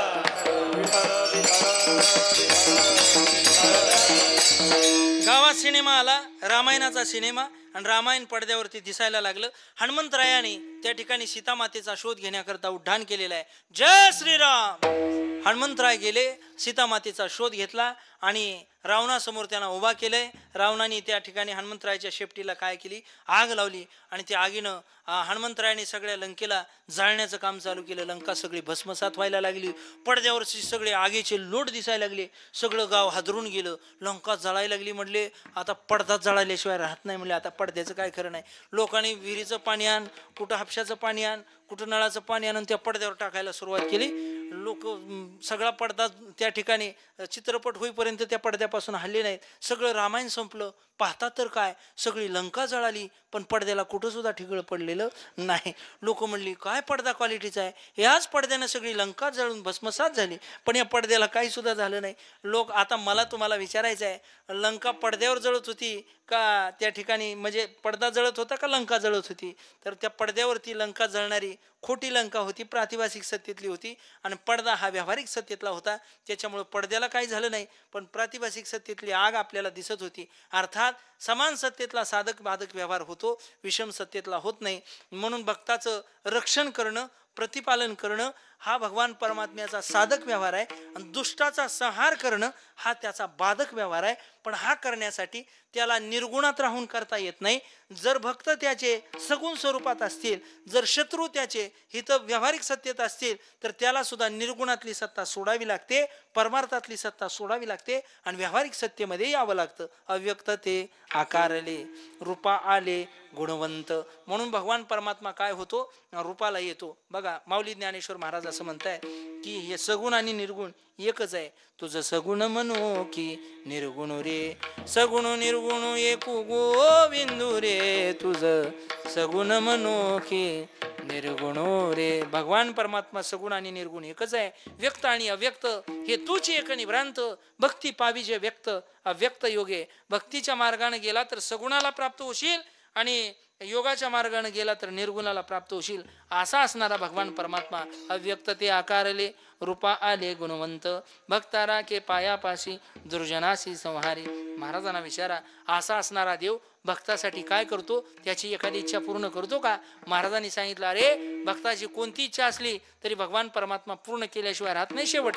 गावात सिनेमा आला, रामायणाचा सिनेमा, आणि रामायण पडद्यावरती दिसायला लागलं. हनुमंतरायाने त्या ठिकाणी सीतामातेचा शोध घेण्याकरता उड्डाण केलेला आहे. जय श्रीराम. हनुमंतराय गेले, सीतामातेचा शोध घेतला आणि रावणासमोर त्यांना उभा केलंय. रावणाने त्या ठिकाणी हनुमंतरायाच्या शेपटीला काय केली, आग लावली आणि त्या आगीनं हनुमंतरायाने सगळ्या लंकेला जाळण्याचं काम चालू केलं. लंका सगळी भस्मसात व्हायला लागली. पडद्यावरची सगळे आगीचे लोट दिसायला लागले. सगळं गाव हादरून गेलं. लंका जळायला लागली. म्हटले आता पडदा जळाल्याशिवाय राहत नाही. म्हणले आता पडद्याचं काय खरं नाही. लोकांनी विहिरीचं पाणी आण, कुठं हापशाचं पाणी आण, कुठं नळाचं पाणी आणून त्या पडद्यावर टाकायला सुरुवात केली. लोक सगळा पडदा त्या ठिकाणी चित्रपट होईपर्यंत त्या पडद्यापासून हल्ले नाहीत. सगळं रामायण संपलं. पाहता तर काय, सगळी लंका जळाली पण पडद्याला कुठं सुद्धा ठिगळ पडलेलं नाही. लोक म्हणली काय पडदा क्वालिटीचा आहे. याच पडद्यानं सगळी लंका जळून भस्मसात झाली पण या पडद्याला काही सुद्धा झालं नाही. लोक आता मला तुम्हाला विचारायचं आहे, लंका पडद्यावर जळत होती का त्या ठिकाणी, म्हणजे पडदा जळत होता का लंका जळत होती? तर त्या पडद्यावरती लंका जळणारी खोटी लंका होती, प्रातिभासिक सत्तेतली होती. आणि पडदा हा व्यावहारिक सत्तेतला होता. त्याच्यामुळे पडद्याला काही झालं नाही पण प्रातिभासिक सत्तेतली आग आपल्याला दिसत होती. अर्थात समान सत्तेतला साधक बाधक व्यवहार होतो, विषम सत्तेतला होत नाही. म्हणून भक्ताचं रक्षण करणं, प्रतिपालन करणं हा भगवान परमात्म्याचा साधक व्यवहार आहे आणि दुष्टाचा संहार करणं हा त्याचा बाधक व्यवहार आहे. पण हा करण्यासाठी त्याला निर्गुणात राहून करता येत नाही. जर भक्त त्याचे सगुण स्वरूपात असतील, जर शत्रू त्याचे हित व्यावहारिक सत्तेत असतील तर त्याला सुद्धा निर्गुणातली सत्ता सोडावी लागते, परमार्थातली सत्ता सोडावी लागते आणि व्यावहारिक सत्तेमध्ये यावं लागतं. अव्यक्त ते आकारले, रूपा आले गुणवंत. म्हणून भगवान परमात्मा काय होतो, रूपाला येतो. बघा माऊली ज्ञानेश्वर महाराज असं म्हणताय की हे सगुण आणि निर्गुण एकच आहे. तुझं सगुण म्हणू की निर्गुण रे, सगुण निर्गुण एकू गोविंदू रे, तुझं सगुण म्हणू की निर्गुण रे. भगवान परमात्मा सगुण आणि निर्गुण एकच आहे. व्यक्त आणि अव्यक्त हे तूच एक निभ्रांत. भक्ती पाविजे व्यक्त अव्यक्त योगे. भक्तीच्या मार्गाने गेला तर सगुणाला प्राप्त होशील आणि योगाच्या मार्गाने गेला तर निर्गुणाला प्राप्त होशील. असा असणारा भगवान परमात्मा अव्यक्त ते आकारले, रूपा आले गुणवंत, भक्तारा के पायापाशी दुर्जनाशी संहारी. महाराजांना विचारा, असा असणारा देव भक्तासाठी काय करतो? त्याची एखादी इच्छा पूर्ण करतो का? महाराजांनी सांगितलं, अरे भक्ताची कोणती इच्छा असली तरी भगवान परमात्मा पूर्ण केल्याशिवाय राहत नाही. शेवट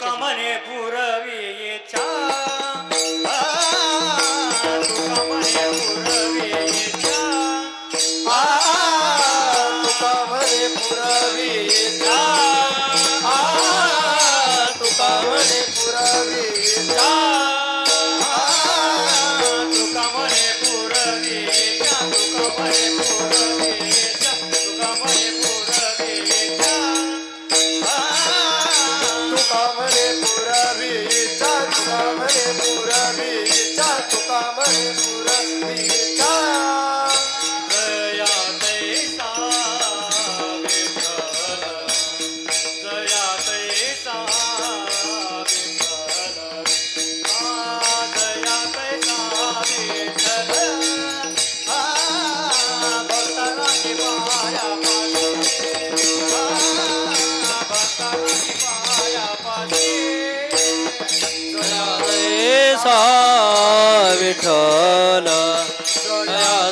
विठ्ठल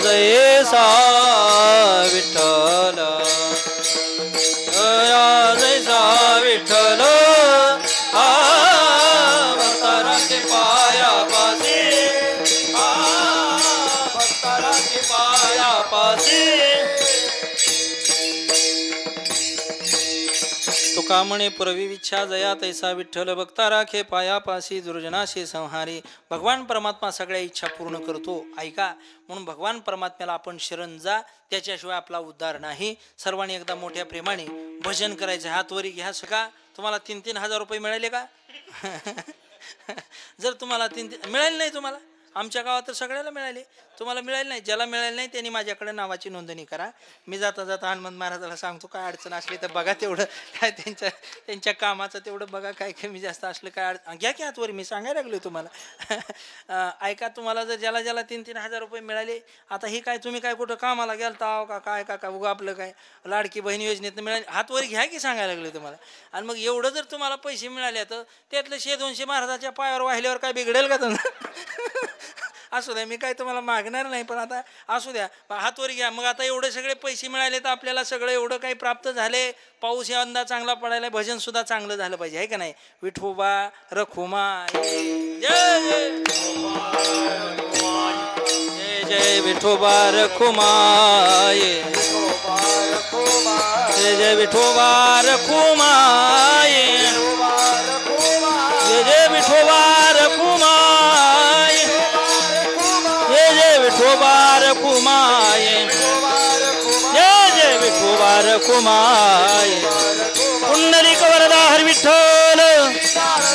जयसा विठ्ठल जयसा विठ्ठल भक्ताराचे पायापाशी भक्ताराचे पायापाशी. तुका म्हणे पुरवी विच्छा जया तैसा विठ्ठल, भक्ता राखे पायापाशी दुर्जनाशी संहारी. भगवान परमात्मा सगळ्या इच्छा पूर्ण करतो. ऐका, म्हणून भगवान परमात्म्याला आपण शरण जा, त्याच्याशिवाय आपला उद्धार नाही. सर्वांनी एकदा मोठ्या प्रेमाने भजन करायचं. हात वरी घ्या. सका तुम्हाला 3-3 हजार रुपये मिळाले का? जर तुम्हाला 3-3 मिळाले नाही, तुम्हाला आमच्या गावात तर सगळ्याला मिळाले, तुम्हाला मिळाले नाही. ज्याला मिळाले नाही त्यांनी माझ्याकडे नावाची नोंदणी करा. मी जाता जाता हनुमान महाराजाला सांगतो, काय अडचण असली तर बघा, तेवढं काय त्यांच्या कामाचं तेवढं बघा, काय कमी जास्त असलं काय घ्या की हातवर. मी सांगायला लागलो तुम्हाला. ऐका, तुम्हाला जर ज्याला ज्याला 3-3 हजार रुपये मिळाले, आता हे काय तुम्ही काय कुठं कामाला गेलता का काय का काय उगा आपलं काय लाडकी बहीण योजनेत मिळाले, हातवर घ्या की सांगायला लागलो तुम्हाला. आणि मग एवढं जर तुम्हाला पैसे मिळाले तर त्यातलं 100-200 महाराजाच्या पायावर वाहिल्यावर काय बिघडेल का तुम्हाला? असू द्या, मी काय तुम्हाला मागणार नाही, पण आता असू द्या, हातवर घ्या. मग आता एवढे सगळे पैसे मिळाले तर आपल्याला सगळं एवढं काही प्राप्त झाले, पाऊस यंदा चांगला पडायला, भजन सुद्धा चांगलं झालं पाहिजे, आहे का नाही? विठोबा रखुमा जय जय जय विठोबा रखुमाय, जय जय विठोबा रखुमाय, जय जय विठोबा रखुमाय, जय जय विठोबा रखुमाय, जय जय विठोबा रखुमाय. पुंडलिक वरदा हर विठ्ठल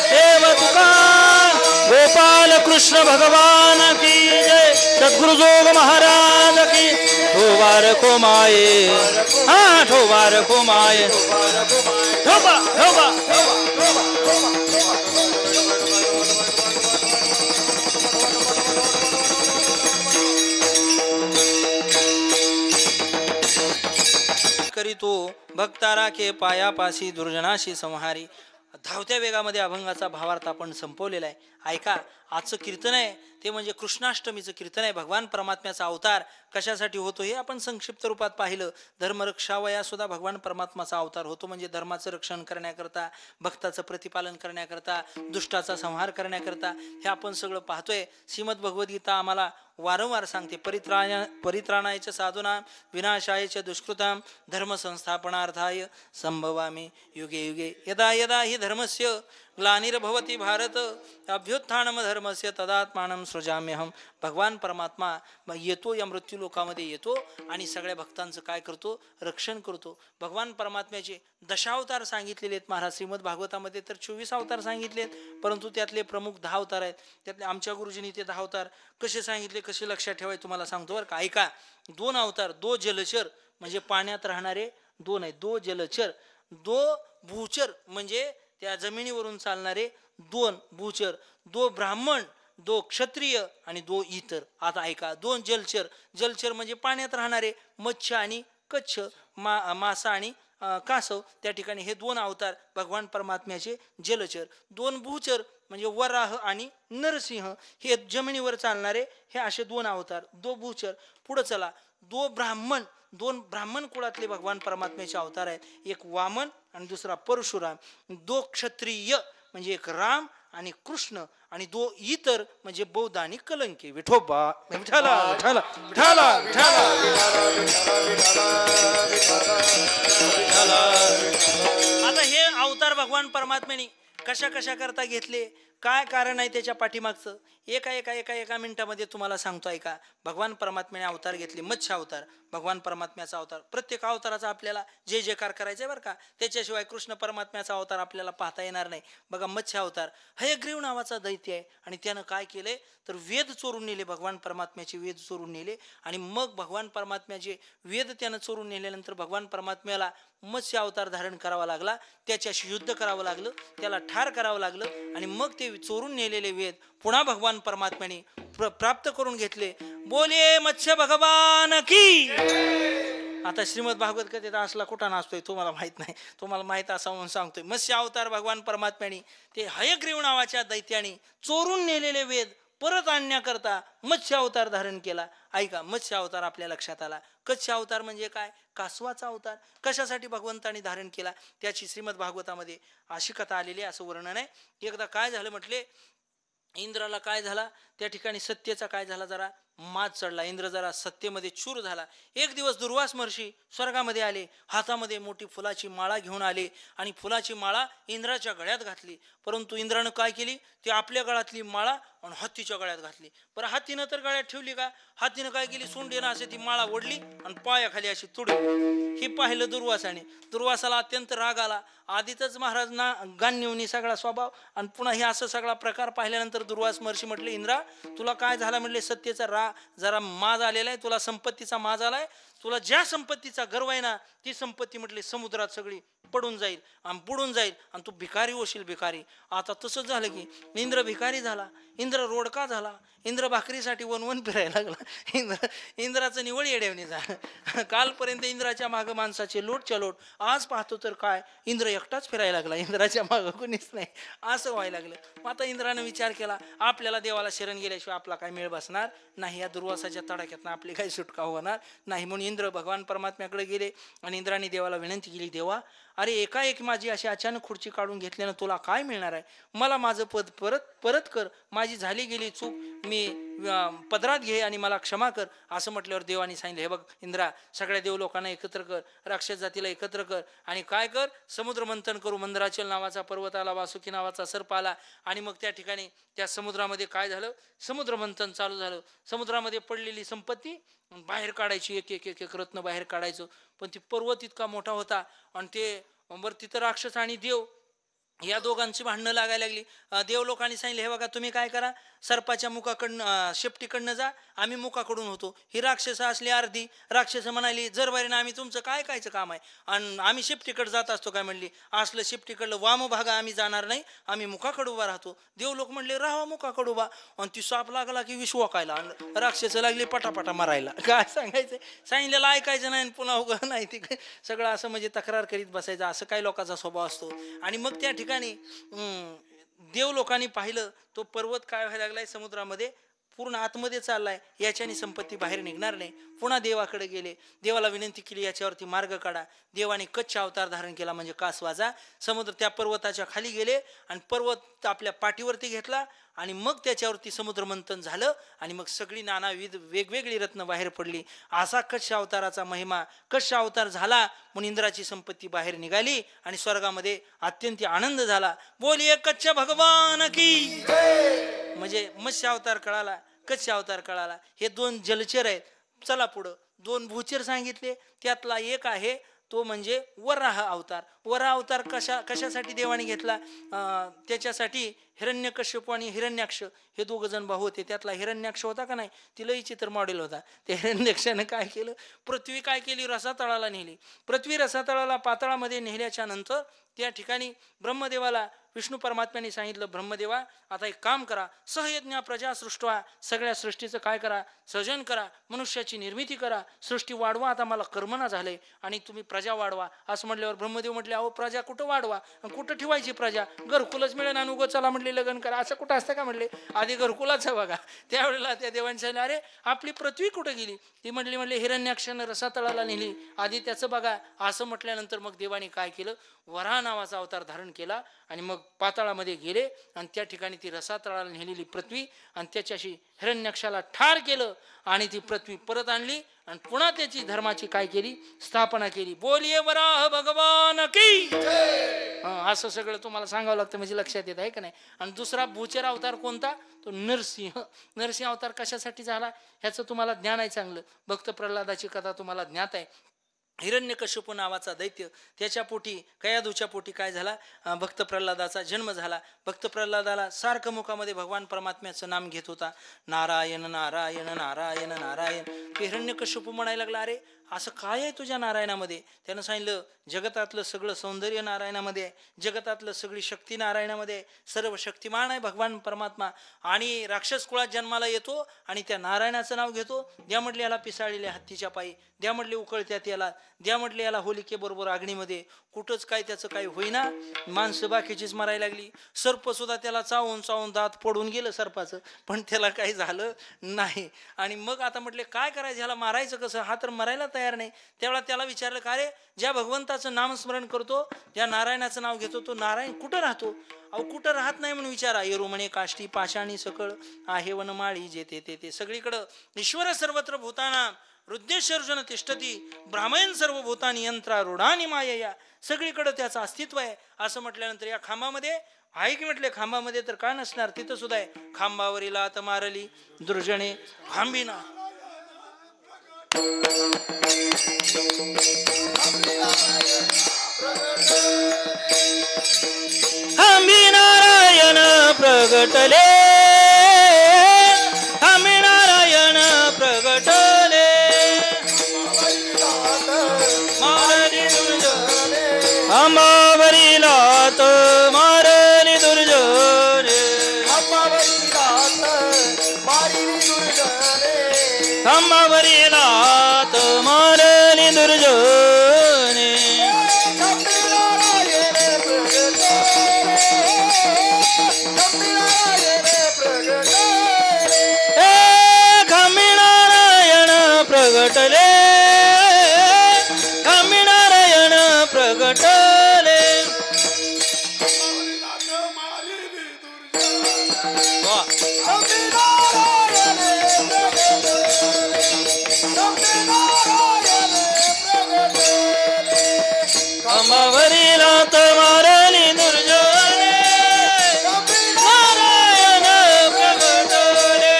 देव तुकाराम गोपाल कृष्ण भगवान की जय. सद्गुरु जोग महाराज की. ठोबा रखुमाय, हा ठोबा रखुमाय, ठोबा ठोबा करीतो भक्ता राखे पायापाशी दुर्जनाशी संहारी. धावत्या वेगामध्ये अभंगाचा भावार्थ आपण संपवलेला आहे. ऐका, आजचं कीर्तन आहे ते म्हणजे कृष्णाष्टमीचं कीर्तन आहे. भगवान परमात्म्याचा अवतार कशासाठी होतो हे आपण संक्षिप्त रूपात पाहिलं. धर्मरक्षावया सुद्धा भगवान परमात्माचा अवतार होतो, म्हणजे धर्माचं रक्षण करण्याकरता, भक्ताचं प्रतिपालन करण्याकरता, दुष्टाचा संहार करण्याकरता, हे आपण सगळं पाहतोय. श्रीमद भगवद्गीता आम्हाला वारंवार सांगते, परित्राणायच साधूनां विनाशायच दुष्कृतां धर्मसंस्थापनार्थाय संभवामि युगे युगे. यदा यदा हि धर्मस्य ग्लानिर्भवति भारत अभ्युत्थानम धर्मस्य तदात्मानं सृजाम्यहम. भगवान परमात्मा येतो, या मृत्यू लोकामध्ये येतो आणि सगळ्या भक्तांचं काय करतो? रक्षण करतो. भगवान परमात्म्याचे दशावतार सांगितलेले आहेत महाराज श्रीमद भागवतामध्ये. तर 24 अवतार सांगितलेत, परंतु त्यातले प्रमुख 10 अवतार आहेत. त्यातले आमच्या गुरुजींनी ते 10 अवतार कसे सांगितले, कसे लक्षात ठेवाय तुम्हाला सांगतो बरं का. ऐका, 2 अवतार, 2 जलचर म्हणजे पाण्यात राहणारे 2 आहेत. 2 जलचर, 2 भूचर म्हणजे त्या जमिनीवरून चालणारे 2 भूचर, 2 ब्राह्मण, 2 क्षत्रिय आणि 2 इतर. आता ऐका, 2 जलचर. जलचर म्हणजे पाण्यात राहणारे मत्स्य आणि कच्छ, मासा आणि कासव. त्या ठिकाणी हे 2 अवतार भगवान परमात्म्याचे जलचर. 2 भूचर म्हणजे वराह आणि नरसिंह, हे जमिनीवर चालणारे हे असे 2 अवतार, 2 भूचर. पुढे चला, 2 ब्राह्मण, 2 ब्राह्मण कुळातले भगवान परमात्म्याचे अवतार आहेत. एक वामन आणि दुसरा परशुराम. 2 क्षत्रिय म्हणजे एक राम आणि कृष्ण, आणि 2 इतर म्हणजे बौद्ध आणि कलंकी. विठोबा विठ्ठला विठ्ठला विठ्ठला विठ्ठला. आता हे अवतार भगवान परमात्म्याने कशा कशा करता घेतले, काय कारण आहे त्याच्या पाठीमागचं, एका मिनिटामध्ये तुम्हाला सांगतो. ऐका, भगवान परमात्म्याने अवतार घेतले. मत्स्य अवतार भगवान परमात्म्याचा अवतार. प्रत्येक अवताराचा आपल्याला जय जयकार करायचा आहे बरं का, त्याच्याशिवाय कृष्ण परमात्म्याचा अवतार आपल्याला पाहता येणार नाही. बघा, मत्स्य अवतार हयग्रीव नावाचा दैत्य आहे, आणि त्यानं काय केलंय तर वेद चोरून नेले, भगवान परमात्म्याचे वेद चोरून नेले. आणि मग भगवान परमात्म्याचे वेद त्यानं चोरून नेल्यानंतर भगवान परमात्म्याला मत्स्य अवतार धारण करावा लागला, त्याच्याशी युद्ध करावं लागलं, त्याला ठार करावं लागलं, आणि मग ते चोरून नेलेले वेद पुन्हा भगवान परमात्म्याने प्राप्त करून घेतले. बोले मत्स्य भगवान की. आता श्रीमद भागवत कथेत असला कुठं नाचतोय तुम्हाला माहित नाही, तुम्हाला माहित असा म्हणून सांगतोय. मत्स्य अवतार भगवान परमात्म्याने ते हयग्रीव नावाच्या दैत्याने चोरून नेलेले वेद परत आणण्याकरता मत्स्य अवतार धारण केला. ऐका, मत्स्य अवतार आपल्या लक्षात आला. कच्छ अवतार म्हणजे काय? कासवाचा अवतार. कशासाठी भगवंतांनी धारण केला त्याची श्रीमद भागवतामध्ये अशी कथा आलेली आहे, असं वर्णन आहे. एकदा काय झालं म्हटले, इंद्राला काय झाला, त्या ठिकाणी सत्तेचा काय झाला, जरा माज चढला. इंद्र जरा सत्तेमध्ये चूर झाला. एक दिवस दुर्वास महर्षी स्वर्गामध्ये आले, हातामध्ये मोठी फुलाची माळा घेऊन आले, आणि फुलाची माळा इंद्राच्या गळ्यात घातली. परंतु इंद्रानं काय केली, ती आपल्या गळ्यातली माळा आणि हत्तीच्या गळ्यात घातली. बरं, हत्तीनं तर गळ्यात ठेवली का? हत्तीनं काय केली, सोंडेनं असे ती माळा ओढली आणि पायाखाली अशी तुडली. हे पाहिलं दुर्वासाने. दुर्वासाला अत्यंत राग आला. आधीच महाराजना गान्यवनी सगळा स्वभाव, आणि पुन्हा हे असं सगळा प्रकार पाहिल्यानंतर दुर्वास महर्षी म्हटले, इंद्रा तुला काय झाला म्हटले, सत्तेचा राग आता जरा माज आलेला आहे, तुला संपत्तीचा माज आलाय, तुला ज्या संपत्तीचा गर्व आहे ना ती संपत्ती म्हटली समुद्रात सगळी पडून जाईल आणि बुडून जाईल आणि तू भिकारी होशील भिकारी. आता तसंच झालं की इंद्र भिकारी झाला, इंद्र रोडका झाला, इंद्र भाकरीसाठी वन फिरायला लागला, इंद्राचं निवळ येड्यावणी झालं. कालपर्यंत इंद्राच्या मागं माणसाचे लोटच्या लोट, आज पाहतो तर काय इंद्र एकटाच फिरायला लागला, इंद्राच्या मागं कोणीच नाही, असं व्हायला लागलं. मग आता इंद्रानं विचार केला आपल्याला देवाला शरण गेल्याशिवाय आपला काय मेळ बसणार नाही, या दुर्वासाच्या तडाख्यातनं आपली काही सुटका होणार नाही. म्हणून इंद्र भगवान परमात्म्याकडे गेले आणि इंद्राने देवाला विनंती केली, देवा अरे एकाएक माझी अशी अचानक खुर्ची काढून घेतल्यानं तुला काय मिळणार आहे, मला माझं पद परत कर, माझी झाली गेली चूक मी पदरात घे आणि मला क्षमा कर. असं म्हटल्यावर देवानी सांगितलं, हे बघ इंद्रा सगळ्या देव लोकांना एकत्र कर, राक्षस जातीला एकत्र कर आणि काय कर समुद्र मंथन करू. मंदराचल नावाचा पर्वत आला, वासुकी नावाचा सर्प आला आणि मग त्या ठिकाणी त्या समुद्रामध्ये काय झालं, समुद्र मंथन चालू झालं. समुद्रामध्ये पडलेली संपत्ती बाहेर काढायची, एक एक एक एक रत्न बाहेर काढायचं. पण ती पर्वत इतका मोठा होता आणि ते वरती तर राक्षस आणि देव या दोघांची भांडणं लागायला लागली. देव लोकांनी सांगितले, हे बघा तुम्ही काय करा, सर्पाच्या मुखाकडनं शेपटीकडनं जा, आम्ही मुखाकडून होतो. ही राक्षस असली अर्धी, राक्षस म्हणाली जर बारीनं आम्ही तुमचं काय कायचं काम आहे आणि आम्ही शेपटीकडे जात असतो काय म्हणली, असलं शेपटीकडलं वाम भागा आम्ही जाणार नाही, आम्ही मुखाकडे उभा राहतो. देव लोक म्हणले राहा मुखाकडे उभा. आणि ती साप लागला की विष वाकायला, राक्षस लागली पटापटा मारायला. काय सांगायचं, सांगितलेलं ऐकायचं नाही पुन्हा उगा नाही, ती सगळं असं म्हणजे तक्रार करीत बसायचं, असं काही लोकांचा स्वभाव असतो. आणि मग त्या ठिकाणी देव लोकांनी पाहिलं तो पर्वत काय व्हायला लागलाय, समुद्रामध्ये पूर्ण आतमध्ये चाललाय, याच्याने संपत्ती बाहेर निघणार नाही. पुन्हा देवाकडे गेले, देवाला विनंती केली याच्यावरती मार्ग काढा. देवाने कच्छ अवतार धारण केला म्हणजे कासवाचा. समुद्र त्या पर्वताच्या खाली गेले आणि पर्वत आपल्या पाठीवरती घेतला आणि मग त्याच्यावरती समुद्र मंथन झालं आणि मग सगळी नानाविध वेगवेगळी रत्न बाहेर पडली. असा कच्छ अवताराचा महिमा. कच्छ अवतार झाला म्हणून इंद्राची संपत्ती बाहेर निघाली आणि स्वर्गामध्ये अत्यंत आनंद झाला. बोलिये कच्छ भगवान की. म्हणजे मत्स्य अवतार कळाला, कच्छ अवतार कळाला. हे दोन जलचर आहेत. चला पुढं दोन भूचर सांगितले, त्यातला एक आहे तो म्हणजे वराह अवतार. वराह अवतार कशासाठी देवाने घेतला, त्याच्यासाठी हिरण्यकश्यप आणि हिरण्याक्ष हे दोघं जण भाऊ होते. त्यातला हिरण्याक्ष होता का नाही, ती लई चित्र मॉडेल होता. त्या हिरण्याक्षाने काय केलं, पृथ्वी काय केली, रसातळाला नेली. पृथ्वी रसातळाला पाताळामध्ये नेल्याच्या नंतर त्या ठिकाणी ब्रह्मदेवाला विष्णू परमात्म्याने सांगितलं, ब्रह्मदेवा आता एक काम करा, सहयज्ञ प्रजा सृष्टवा, सगळ्या सृष्टीचं काय करा, सृजन करा, मनुष्याची निर्मिती करा, सृष्टी वाढवा, आता मला कर्मना झालंय आणि तुम्ही प्रजा वाढवा. असं म्हटल्यावर ब्रह्मदेव म्हटले, अहो प्रजा कुठं वाढवा, कुठं ठेवायची प्रजा, घरकुलच मिळेल आणि उगं चला म्हटले लग्न करा, असं कुठं असतं का म्हटले, आधी घरकुलाच आहे बघा. त्यावेळेला त्या देवांनी सांगितलं, अरे आपली पृथ्वी कुठं गेली, ती म्हटली हिरण्याक्षानं रसातळाला नेली, आधी त्याचं बघा. असं म्हटल्यानंतर मग देवाने काय केलं, वराह नावाचा अवतार धारण केला आणि मग पाताळामध्ये गेले आणि त्या ठिकाणी ती रसातळाला नेलेली पृथ्वी आणि त्याच्याशी हिरण्याक्षाला ठार केलं आणि ती पृथ्वी परत आणली आणि पुन्हा त्याची धर्माची काय केली, स्थापना केली. बोलिये वराह भगवान की. असं सगळं तुम्हाला सांगावं लागतं म्हणजे लक्षात येत आहे का नाही. आणि दुसरा भूचर अवतार कोणता, तो नरसिंह. नरसिंह अवतार कशासाठी झाला ह्याचं तुम्हाला ज्ञान आहे चांगलं. भक्त प्रल्हादाची कथा तुम्हाला ज्ञात आहे. हिरण्यकश्यप नावाचा दैत्य, त्याच्या पोटी कयाधूच्या पोटी काय झाला, भक्त प्रल्हादाचा जन्म झाला. भक्त प्रल्हादाला सारखं मुखामध्ये भगवान परमात्म्याचं नाम घेत होता, नारायण नारायण नारायण नारायण. हिरण्यकश्यप म्हणायला लागला, अरे असं काय आहे तुझ्या नारायणामध्ये. त्यानं सांगितलं, जगतातलं सगळं सौंदर्य नारायणामध्ये आहे, जगतातलं सगळी शक्ती नारायणामध्ये आहे, सर्व शक्तिमान आहे भगवान परमात्मा. आणि राक्षस कुळात जन्माला येतो आणि त्या नारायणाचं नाव घेतो. द्या म्हटले याला पिसाळलेल्या हत्तीच्या पायी, द्या म्हटले उकळत्यात याला, द्या म्हटले याला होलिकेबरोबर अग्नीमध्ये. कुठंच काय त्याचं काही होईना, माणसं बाकीचीच मरायला लागली. सर्प सुद्धा त्याला चावून चावून दात पडून गेलं सर्पाचं, पण त्याला काही झालं नाही. आणि मग आता म्हटले काय करायचं, ह्याला मारायचं कसं, हा तर मरायला तयार नाही. त्यावेळेला त्याला विचारलं, का रे ज्या भगवंताचं नामस्मरण करतो, ज्या नारायणाचं नाव घेतो, तो नारायण कुठं राहतो. अहो कुठं राहत नाही म्हणून विचारा. येरू म्हणे काष्टी पाषाणी सकळ आहे वनमाळी जेते ते सगळीकडं ईश्वर सर्वत्र भूताना हृदयेश्वर्जन तिष्ठती ब्राह्मण सर्व भूतानी यंत्रारूढानी मायया. सगळीकडं त्याचं अस्तित्व आहे. असं म्हटल्यानंतर या खांबामध्ये आहे की म्हटले, खांबामध्ये तर का नसणार, तिथं सुद्धा आहे. खांबावरी लात मारली दुर्जने खांबीना. खांबी नारायण प्रगटले, खांबी नारायण अंबावरी लात मारली दुर्जने अंबावरी लात मारिली दुर्जने अंबावरी लात मारली दुर्जने गंभीरायण प्रगटले गंभीरायण प्रगटले खमीनारायण प्रगटले खमीनारायण प्रगटले वा गंभीरायण प्रगटले गंभीरायण प्रगटले अंबावरी लात मारली दुर्जने नारायण प्रगटले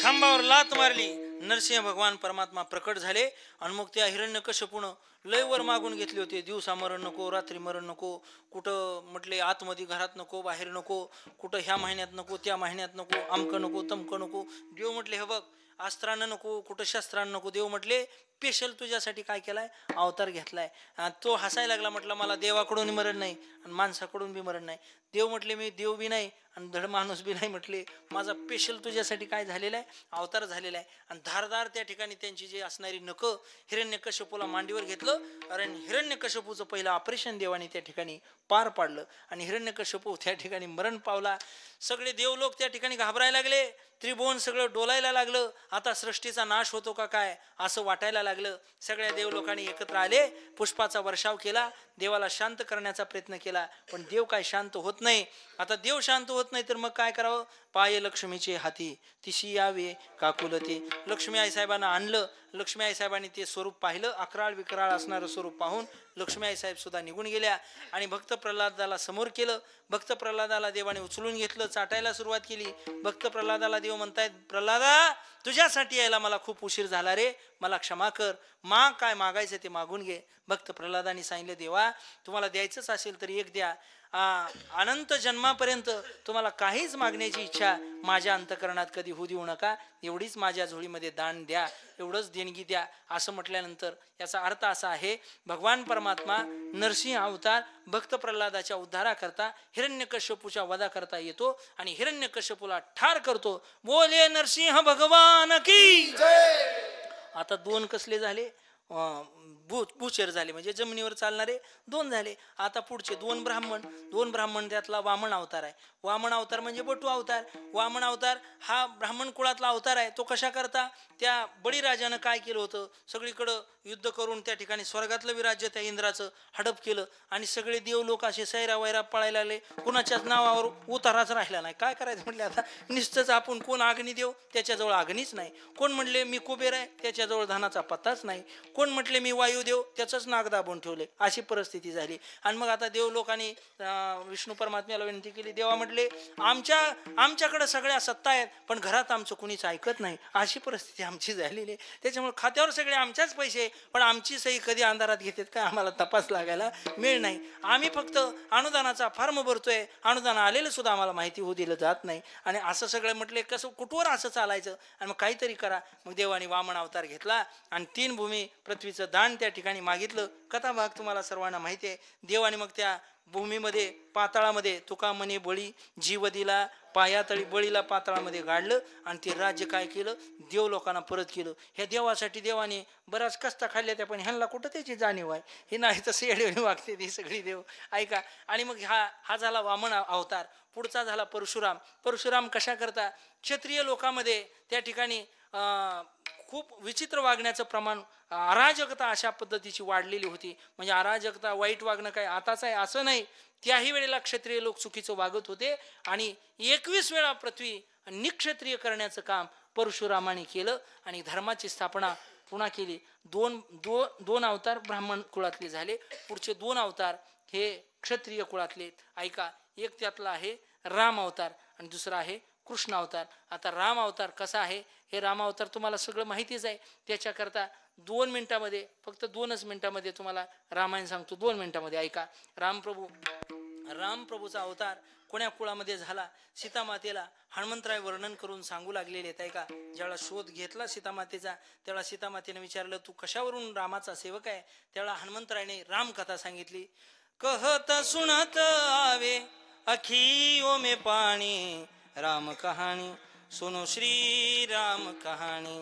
खांबावर लात मारली नरसिंह भगवान परमात्मा प्रकट झाले आणि मग त्या हिरण्यकश्यपूनं लय वर मागून घेतले होते. दिवसा मरण नको, रात्री मरण नको, कुठं म्हटले आतमध्ये घरात नको, बाहेर नको, कुठं ह्या महिन्यात नको, त्या महिन्यात नको, आमकं नको, तमकं नको. देव म्हटले हे बघ अस्त्रानं नको, कुठं शस्त्रानं नको. देव म्हटले स्पेशल तुझ्यासाठी काय केलाय, अवतार घेतलाय. तो हसायला लागला, म्हटलं मला देवाकडून मरण नाही आणि माणसाकडून बी मरण नाही. देव म्हटले मी देव बी नाही आणि धड माणूस बी नाही. म्हटले माझा स्पेशल तुझ्यासाठी काय झालेला आहे, अवतार झालेला आहे. आणि धारदार त्या ठिकाणी त्यांची जी असणारी नखं हिरण्यकश्यपूला मांडीवर घेतलं. कारण हिरण्यकश्यपूचं पहिलं ऑपरेशन देवाने त्या ठिकाणी पार पाडलं आणि हिरण्यकश्यपू त्या ठिकाणी मरण पावला. सगळे देवलोक त्या ठिकाणी घाबरायला लागले. त्रिभुवन सगळं डोलायला लागलं. आता सृष्टीचा नाश होतो का काय असं वाटायला लागलं. सगळ्या देवलोकांनी एकत्र आले, पुष्पाचा वर्षाव केला, देवाला शांत करण्याचा प्रयत्न केला. पण देव काय शांत होत नाही. आता देव शांत होत नाही तर मग काय करावं. पाय लक्ष्मीचे हाती तिशी यावे काकुलते. लक्ष्मी आईसाहेबांना आणलं. लक्ष्मी आईसाहेबांनी ते स्वरूप पाहिलं. अकराळ विकराळ असणारं स्वरूप पाहून लक्ष्मी आईसाहेब सुद्धा निघून गेल्या आणि भक्त प्रल्हादाला समोर केलं. भक्त प्रल्हादाला देवाने उचलून घेतलं, चाटायला सुरुवात केली. भक्त प्रल्हादाला देव म्हणतायत, प्रल्हादा तुझ्यासाठी यायला मला खूप उशीर झाला रे, मला क्षमा कर, माग काय मागायचं ते मागून घे. भक्त प्रल्हादाने सांगितलं, देवा तुम्हाला द्यायचंच असेल तर एक द्या. अनंत जन्मापर्यंत तुम्हाला काहीच मागण्याची इच्छा माझ्या अंतकरणात कधी होऊ देऊ नका, एवढीच माझ्या झोळीमध्ये दान द्या, एवढंच देणगी द्या. असं म्हटल्यानंतर याचा अर्थ असा आहे, भगवान परमात्मा नरसिंह अवतार भक्त प्रल्हादाच्या उद्धाराकरता हिरण्यकश्यपूच्या वधा करता येतो आणि हिरण्यकश्यपूला ठार करतो. बोले नरसिंह भगवान की. आता दोन कसले झाले, भूचर झाले म्हणजे जमिनीवर चालणारे दोन झाले. आता पुढचे दोन ब्राह्मण त्यातला वामन अवतार आहे. वामन अवतार म्हणजे बटू अवतार. वामन अवतार हा ब्राह्मण कुळातला अवतार आहे. तो कशा करता, त्या बळीराजानं काय केलं होतं, सगळीकडं युद्ध करून त्या ठिकाणी स्वर्गातलं विराज्य त्या इंद्राचं हडप केलं आणि सगळे देव लोक असे सैरा वैरा पळायला लागले. कुणाच्याच नावावर उताराच राहिला नाही. काय करायचं म्हटले, आता निश्चितच आपण कोण अग्नी देव, त्याच्याजवळ अग्नीच नाही. कोण म्हणले मी कुबेर आहे, त्याच्याजवळ धनाचा पत्ताच नाही. कोण म्हटले मी वायुदेव, त्याचंच नाक दाबून ठेवले. अशी परिस्थिती झाली. आणि मग आता देव लोकांनी विष्णू परमात्म्याला विनंती केली. देवा म्हटले आमच्याकडे सगळ्या सत्ता आहेत पण घरात आमचं कुणीच ऐकत नाही. अशी परिस्थिती आमची झालेली आहे. त्याच्यामुळे खात्यावर सगळे आमच्याच पैसे, पण आमची सही कधी अंधारात घेतात काय आम्हाला तपास लागायला मिळ नाही. आम्ही फक्त अनुदानाचा फॉर्म भरतोय, अनुदान आलेलं सुद्धा आम्हाला माहिती होऊ दिलं जात नाही. आणि असं सगळं म्हटले, कसं कुठवर असं चालायचं, आणि मग काहीतरी करा. मग देवाने वामन अवतार घेतला आणि 3 भूमी पृथ्वीचं दान त्या ठिकाणी मागितलं. कथा भाग तुम्हाला सर्वांना माहिती आहे. देवाने मग त्या भूमीमध्ये पाताळामध्ये तुका म्हणे बळी जीव दिला, पायातळी बळीला पाताळामध्ये गाडलं आणि ते राज्य काय केलं, देव लोकांना परत केलं. ह्या देवासाठी देवाने बराच कष्ट खाल्ल्या त्या, पण ह्यांना कुठं त्याची जाणीव आहे. हे नाही तसं येडे वागते ती सगळी देव, ऐका. आणि मग हा झाला वामन अवतार. पुढचा झाला परशुराम. परशुराम कशा करता, क्षत्रिय लोकांमध्ये त्या ठिकाणी खूप विचित्र वागण्याचं प्रमाण, अराजकता अशा पद्धतीची वाढलेली होती. म्हणजे अराजकता, वाईट वागणं काय आताच आहे असं नाही. त्याही वेळेला क्षत्रिय लोक चुकीचं वागत होते आणि 21 वेळा पृथ्वी निक्षत्रिय करण्याचं काम परशुरामाने केलं आणि धर्माची स्थापना पुन्हा केली. दोन अवतार ब्राह्मण कुळातले झाले. पुढचे 2 अवतार हे क्षत्रिय कुळातले. ऐका, एक त्यातला आहे राम अवतार आणि दुसरा आहे कृष्ण अवतार. आता राम अवतार कसा आहे, हे राम अवतार तुम्हाला सगळं माहितीच आहे. त्याच्याकरता 2 मिनिटामध्ये, फक्त 2च मिनिटामध्ये तुम्हाला रामायण सांगतो. 2 मिनिटामध्ये ऐका. रामप्रभू रामप्रभूचा अवतार कोण्या कुळामध्ये झाला, सीतामातेला हनुमंतराय वर्णन करून सांगू लागलेले आहेत का. ज्यावेळा शोध घेतला सीतामातेचा त्यावेळा सीतामातेने विचारलं तू कशावरून रामाचा सेवक आहे. त्यावेळा हनुमंतरायने रामकथा सांगितली. कहत सुनत आवे अखियों में पानी राम कहानी सुनो श्री राम कहानी.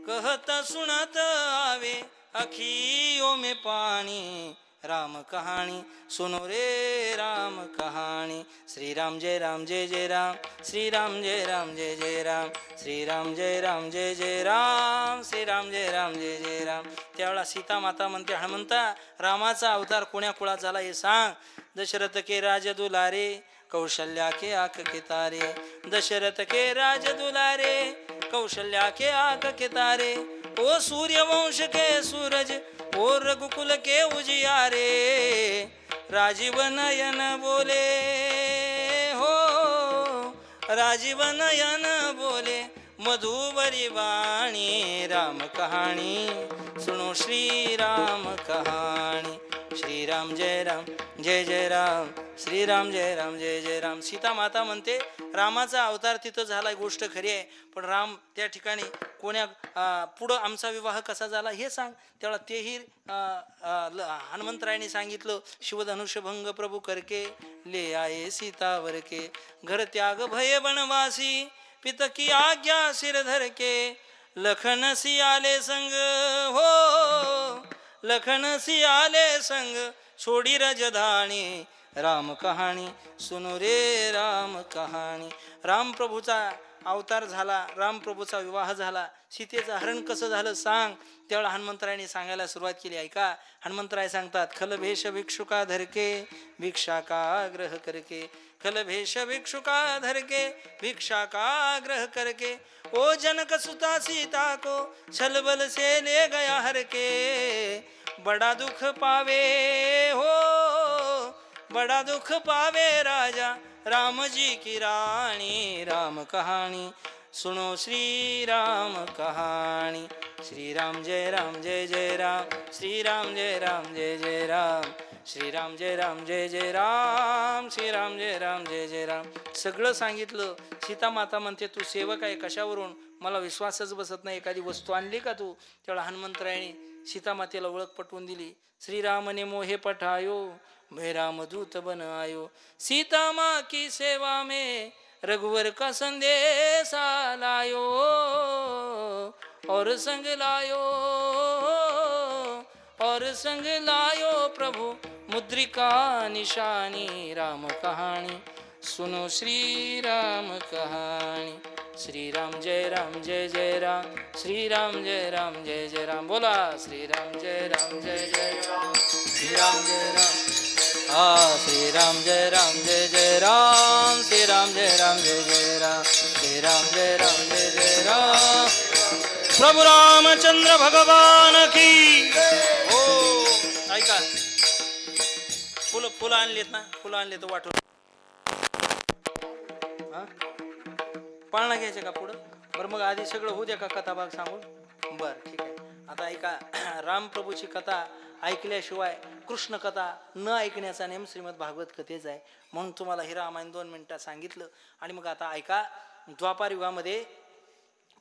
कहत सुनत आवे अखियों में पानी राम कहानी सुनो रे राम कहानी. श्री राम जय राम जय जय राम श्री राम जय राम जय जय राम श्री राम जय राम जय जय राम श्री राम जय राम जय जय राम. त्यावेळा सीता माता म्हणते हनुमंता रामाचा अवतार कोण्या कुळात झाला हे सांग. दशरथ के राज दुलारे कौशल्या के आंख के तारे दशरथ के राज दुलारे कौशल्या के आंख के तारे. ओ सूर्यवंश के सूरज ओ रघुकुल के उजियारे राजीव नयन बोले हो राजीव नयन बोले मधुबरी वाणी राम कहानी सुनो श्री राम कहानी. श्री राम जय राम जय जय राम श्री राम जय राम जय जय राम. सीता माता म्हणते रामाचा अवतार तिथं झाला गोष्ट खरी आहे पण राम त्या ठिकाणी कोण्या पुढं आमचा विवाह कसा झाला हे सांग. त्यावेळा तेही हनुमंतरायने सांगितलं. शिवधनुष्य भंग प्रभू करके ले आये सीतावर के घर त्याग भय बनवासी पित की आज्ञा सिर धर के लखन सियाले संग हो लखन सियाले संग छोडी रजधानी राम कहानी सुनो रे राम कहानी. राम प्रभूचा अवतार झाला रामप्रभूचा विवाह झाला सीतेचं हरण कसं झालं सांग. त्यावेळा हनुमंतरायने सांगायला सुरुवात केली. ऐका हनुमंतराय सांगतात. खलभेष भिक्षुका धरके भिक्षा का ग्रह करके खलभेष भिक्षुका धरके भिक्षा का ग्रह करके ओ जनक सुता सीता को छलबल से ले गया हर के बड़ा दुख पावे हो बड़ा दुख पावे राजा राम जी की रानी राम कहानी सुनो श्री राम कहानी. श्री राम जय जय राम श्री राम जय जय राम श्री राम जय जय राम श्री राम जय जय राम. सगळं सांगितलं. सीता माता म्हणते तू सेवक आहे कशावरून मला विश्वासच बसत नाही एखादी वस्तू आणली का तू. त्यावेळा हनुमंतरायने सीता मातेला ओळख पटवून दिली. श्रीराम ने मोहे पठायो मैं रामदूत बन आयो सीता माँ की सेवा में रघुवर का संदेशा लायो और संग लायो प्रभु मुद्रिका निशानी राम कहानी सुनो श्री राम कहानी. श्री राम जय जय राम श्री राम जय जय राम. बोला श्री राम जय जय राम श्री राम जय राम श्री राम जय जय राम श्री राम जय जय राम श्री राम जय जय राम. प्रभु रामचंद्र भगवान की हो. ऐका फुलं आणलेत ना फुलं आणले तर वाटून पाळणा घ्यायचे का पुढं. बरं मग आधी सगळं होऊ द्या का कथा भाग सांगून. बरं ठीक आहे. आता ऐका रामप्रभूची कथा ऐकल्याशिवाय कृष्ण कथा न ऐकण्याचा नेम श्रीमद भागवत कथेच आहे म्हणून तुम्हाला हे रामायण 2 मिनिटात सांगितलं. आणि मग आता ऐका द्वापार युगामध्ये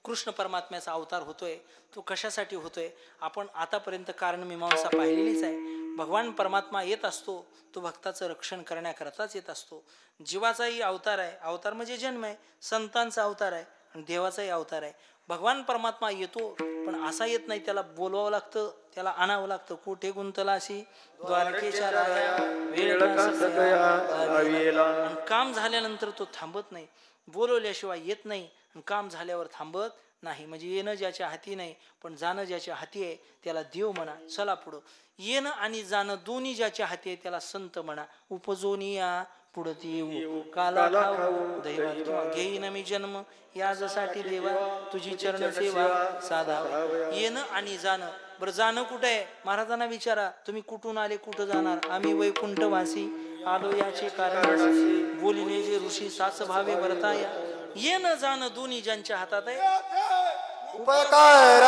कृष्ण परमात्म्याचा अवतार होतोय. तो कशासाठी होतोय आपण आतापर्यंत कारण मीमांसा पाहिलेलीच आहे. भगवान परमात्मा येत असतो तो भक्ताचं रक्षण करण्याकरताच येत असतो. जीवाचाही अवतार आहे. अवतार म्हणजे जन्म आहे. संतांचा अवतार आहे आणि देवाचाही अवतार आहे. भगवान परमात्मा येतो पण असा येत नाही. त्याला बोलवावं लागतं त्याला आणावं लागतं. कुठे गुंतला अशी द्वारकेच्या राया वेळ काम झाल्यानंतर तो थांबत नाही. बोलवल्याशिवाय येत नाही आणि काम झाल्यावर थांबत नाही. म्हणजे येणं ज्याच्या हाती नाही पण जाणं ज्याच्या हाती आहे त्याला देव म्हणा. चला पुढं. येणं आणि जाणं दोन्ही ज्याच्या हाती आहे त्याला संत म्हणा. उपजोनी या पुढत येऊ काला खाऊ दैवात किंवा घेईन मी जन्म यासाठी देवा तुझी चरण सेवा साधावा. येणं आणि जाणं. बरं जाणं कुठं आहे महाराजांना विचारा तुम्ही कुठून आले कुठं जाणार. आम्ही वैकुंठवासी आलो याचे कारण बोलिले जे ऋषी साच भावे वर्ताया. येणं जाणं दोन्ही ज्यांच्या हातात आहे. उपकार